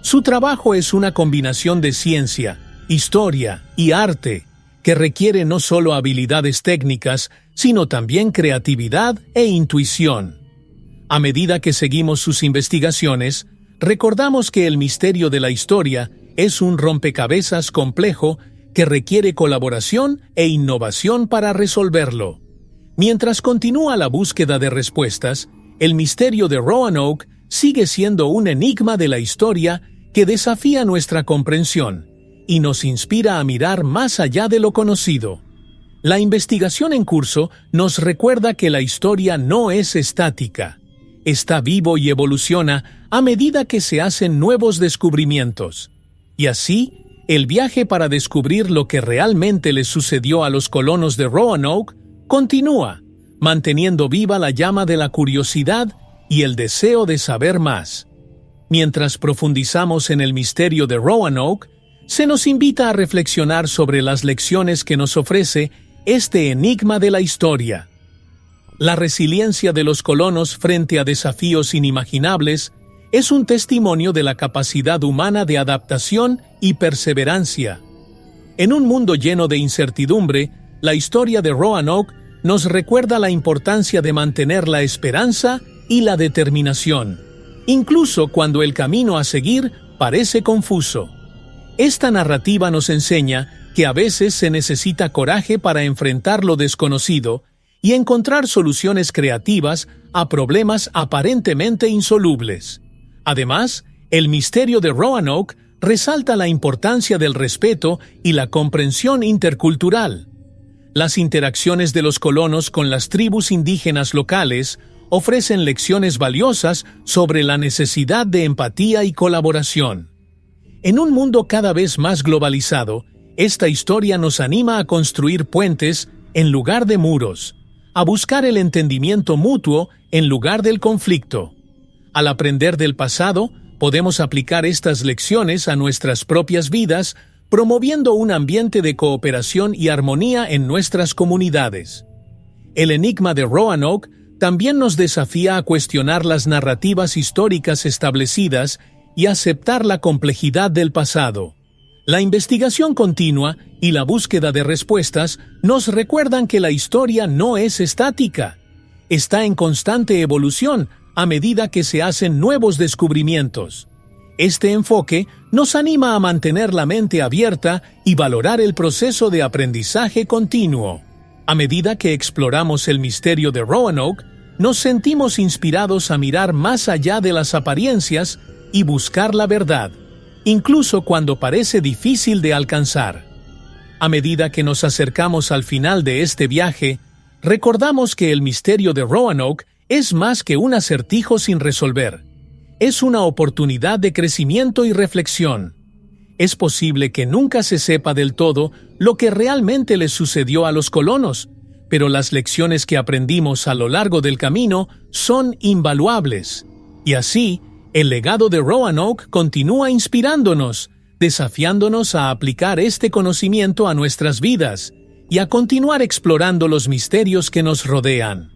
Su trabajo es una combinación de ciencia, historia y arte, que requiere no solo habilidades técnicas, sino también creatividad e intuición. A medida que seguimos sus investigaciones, recordamos que el misterio de la historia es un rompecabezas complejo que requiere colaboración e innovación para resolverlo. Mientras continúa la búsqueda de respuestas, el misterio de Roanoke sigue siendo un enigma de la historia que desafía nuestra comprensión y nos inspira a mirar más allá de lo conocido. La investigación en curso nos recuerda que la historia no es estática. Está vivo y evoluciona a medida que se hacen nuevos descubrimientos. Y así, el viaje para descubrir lo que realmente les sucedió a los colonos de Roanoke continúa, manteniendo viva la llama de la curiosidad y el deseo de saber más. Mientras profundizamos en el misterio de Roanoke, se nos invita a reflexionar sobre las lecciones que nos ofrece este enigma de la historia. La resiliencia de los colonos frente a desafíos inimaginables es un testimonio de la capacidad humana de adaptación y perseverancia. En un mundo lleno de incertidumbre, la historia de Roanoke nos recuerda la importancia de mantener la esperanza y la determinación, incluso cuando el camino a seguir parece confuso. Esta narrativa nos enseña que a veces se necesita coraje para enfrentar lo desconocido y encontrar soluciones creativas a problemas aparentemente insolubles. Además, el misterio de Roanoke resalta la importancia del respeto y la comprensión intercultural. Las interacciones de los colonos con las tribus indígenas locales ofrecen lecciones valiosas sobre la necesidad de empatía y colaboración. En un mundo cada vez más globalizado, esta historia nos anima a construir puentes en lugar de muros, a buscar el entendimiento mutuo en lugar del conflicto. Al aprender del pasado, podemos aplicar estas lecciones a nuestras propias vidas, promoviendo un ambiente de cooperación y armonía en nuestras comunidades. El enigma de Roanoke también nos desafía a cuestionar las narrativas históricas establecidas y aceptar la complejidad del pasado. La investigación continua y la búsqueda de respuestas nos recuerdan que la historia no es estática. Está en constante evolución a medida que se hacen nuevos descubrimientos. Este enfoque nos anima a mantener la mente abierta y valorar el proceso de aprendizaje continuo. A medida que exploramos el misterio de Roanoke, nos sentimos inspirados a mirar más allá de las apariencias y buscar la verdad, incluso cuando parece difícil de alcanzar. A medida que nos acercamos al final de este viaje, recordamos que el misterio de Roanoke es más que un acertijo sin resolver. Es una oportunidad de crecimiento y reflexión. Es posible que nunca se sepa del todo lo que realmente les sucedió a los colonos, pero las lecciones que aprendimos a lo largo del camino son invaluables. Y así, el legado de Roanoke continúa inspirándonos, desafiándonos a aplicar este conocimiento a nuestras vidas y a continuar explorando los misterios que nos rodean.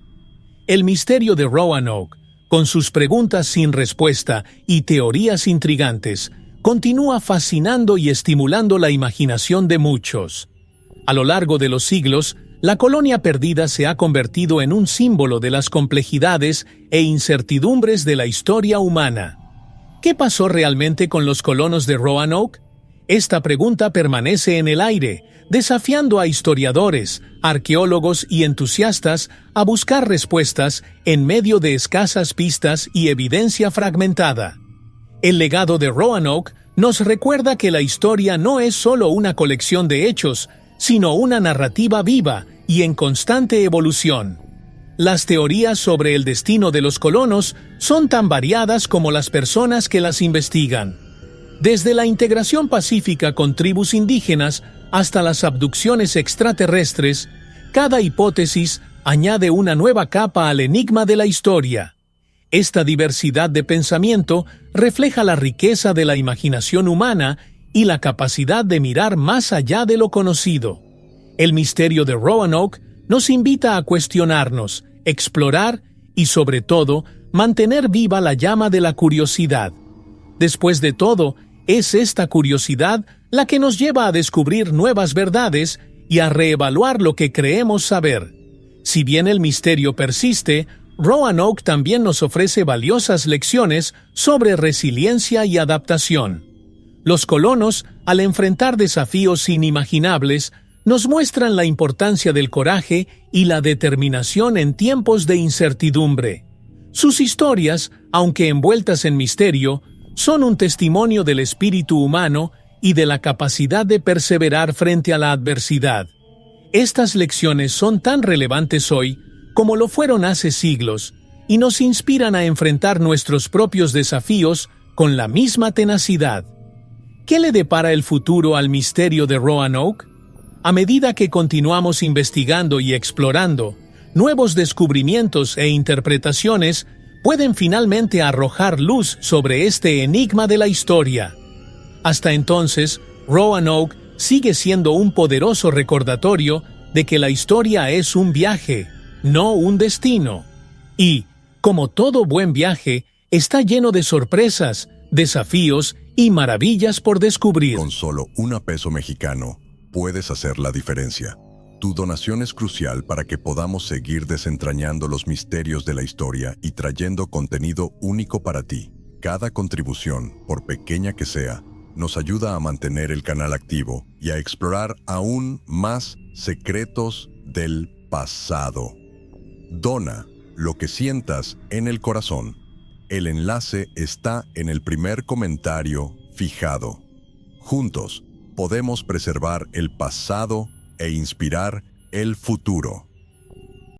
El misterio de Roanoke, con sus preguntas sin respuesta y teorías intrigantes, continúa fascinando y estimulando la imaginación de muchos. A lo largo de los siglos, la colonia perdida se ha convertido en un símbolo de las complejidades e incertidumbres de la historia humana. ¿Qué pasó realmente con los colonos de Roanoke? Esta pregunta permanece en el aire, desafiando a historiadores, arqueólogos y entusiastas a buscar respuestas en medio de escasas pistas y evidencia fragmentada. El legado de Roanoke nos recuerda que la historia no es solo una colección de hechos, sino una narrativa viva y en constante evolución. Las teorías sobre el destino de los colonos son tan variadas como las personas que las investigan. Desde la integración pacífica con tribus indígenas hasta las abducciones extraterrestres, cada hipótesis añade una nueva capa al enigma de la historia. Esta diversidad de pensamiento refleja la riqueza de la imaginación humana y la capacidad de mirar más allá de lo conocido. El misterio de Roanoke nos invita a cuestionarnos, explorar y, sobre todo, mantener viva la llama de la curiosidad. Después de todo, es esta curiosidad la que nos lleva a descubrir nuevas verdades y a reevaluar lo que creemos saber. Si bien el misterio persiste, Roanoke también nos ofrece valiosas lecciones sobre resiliencia y adaptación. Los colonos, al enfrentar desafíos inimaginables, nos muestran la importancia del coraje y la determinación en tiempos de incertidumbre. Sus historias, aunque envueltas en misterio, son un testimonio del espíritu humano y de la capacidad de perseverar frente a la adversidad. Estas lecciones son tan relevantes hoy como lo fueron hace siglos y nos inspiran a enfrentar nuestros propios desafíos con la misma tenacidad. ¿Qué le depara el futuro al misterio de Roanoke? A medida que continuamos investigando y explorando, nuevos descubrimientos e interpretaciones pueden finalmente arrojar luz sobre este enigma de la historia. Hasta entonces, Roanoke sigue siendo un poderoso recordatorio de que la historia es un viaje, no un destino. Y, como todo buen viaje, está lleno de sorpresas, desafíos y maravillas por descubrir. Con solo $1 mexicano, puedes hacer la diferencia. Tu donación es crucial para que podamos seguir desentrañando los misterios de la historia y trayendo contenido único para ti. Cada contribución, por pequeña que sea, nos ayuda a mantener el canal activo y a explorar aún más secretos del pasado. Dona lo que sientas en el corazón. El enlace está en el primer comentario fijado. Juntos, podemos preservar el pasado e inspirar el futuro.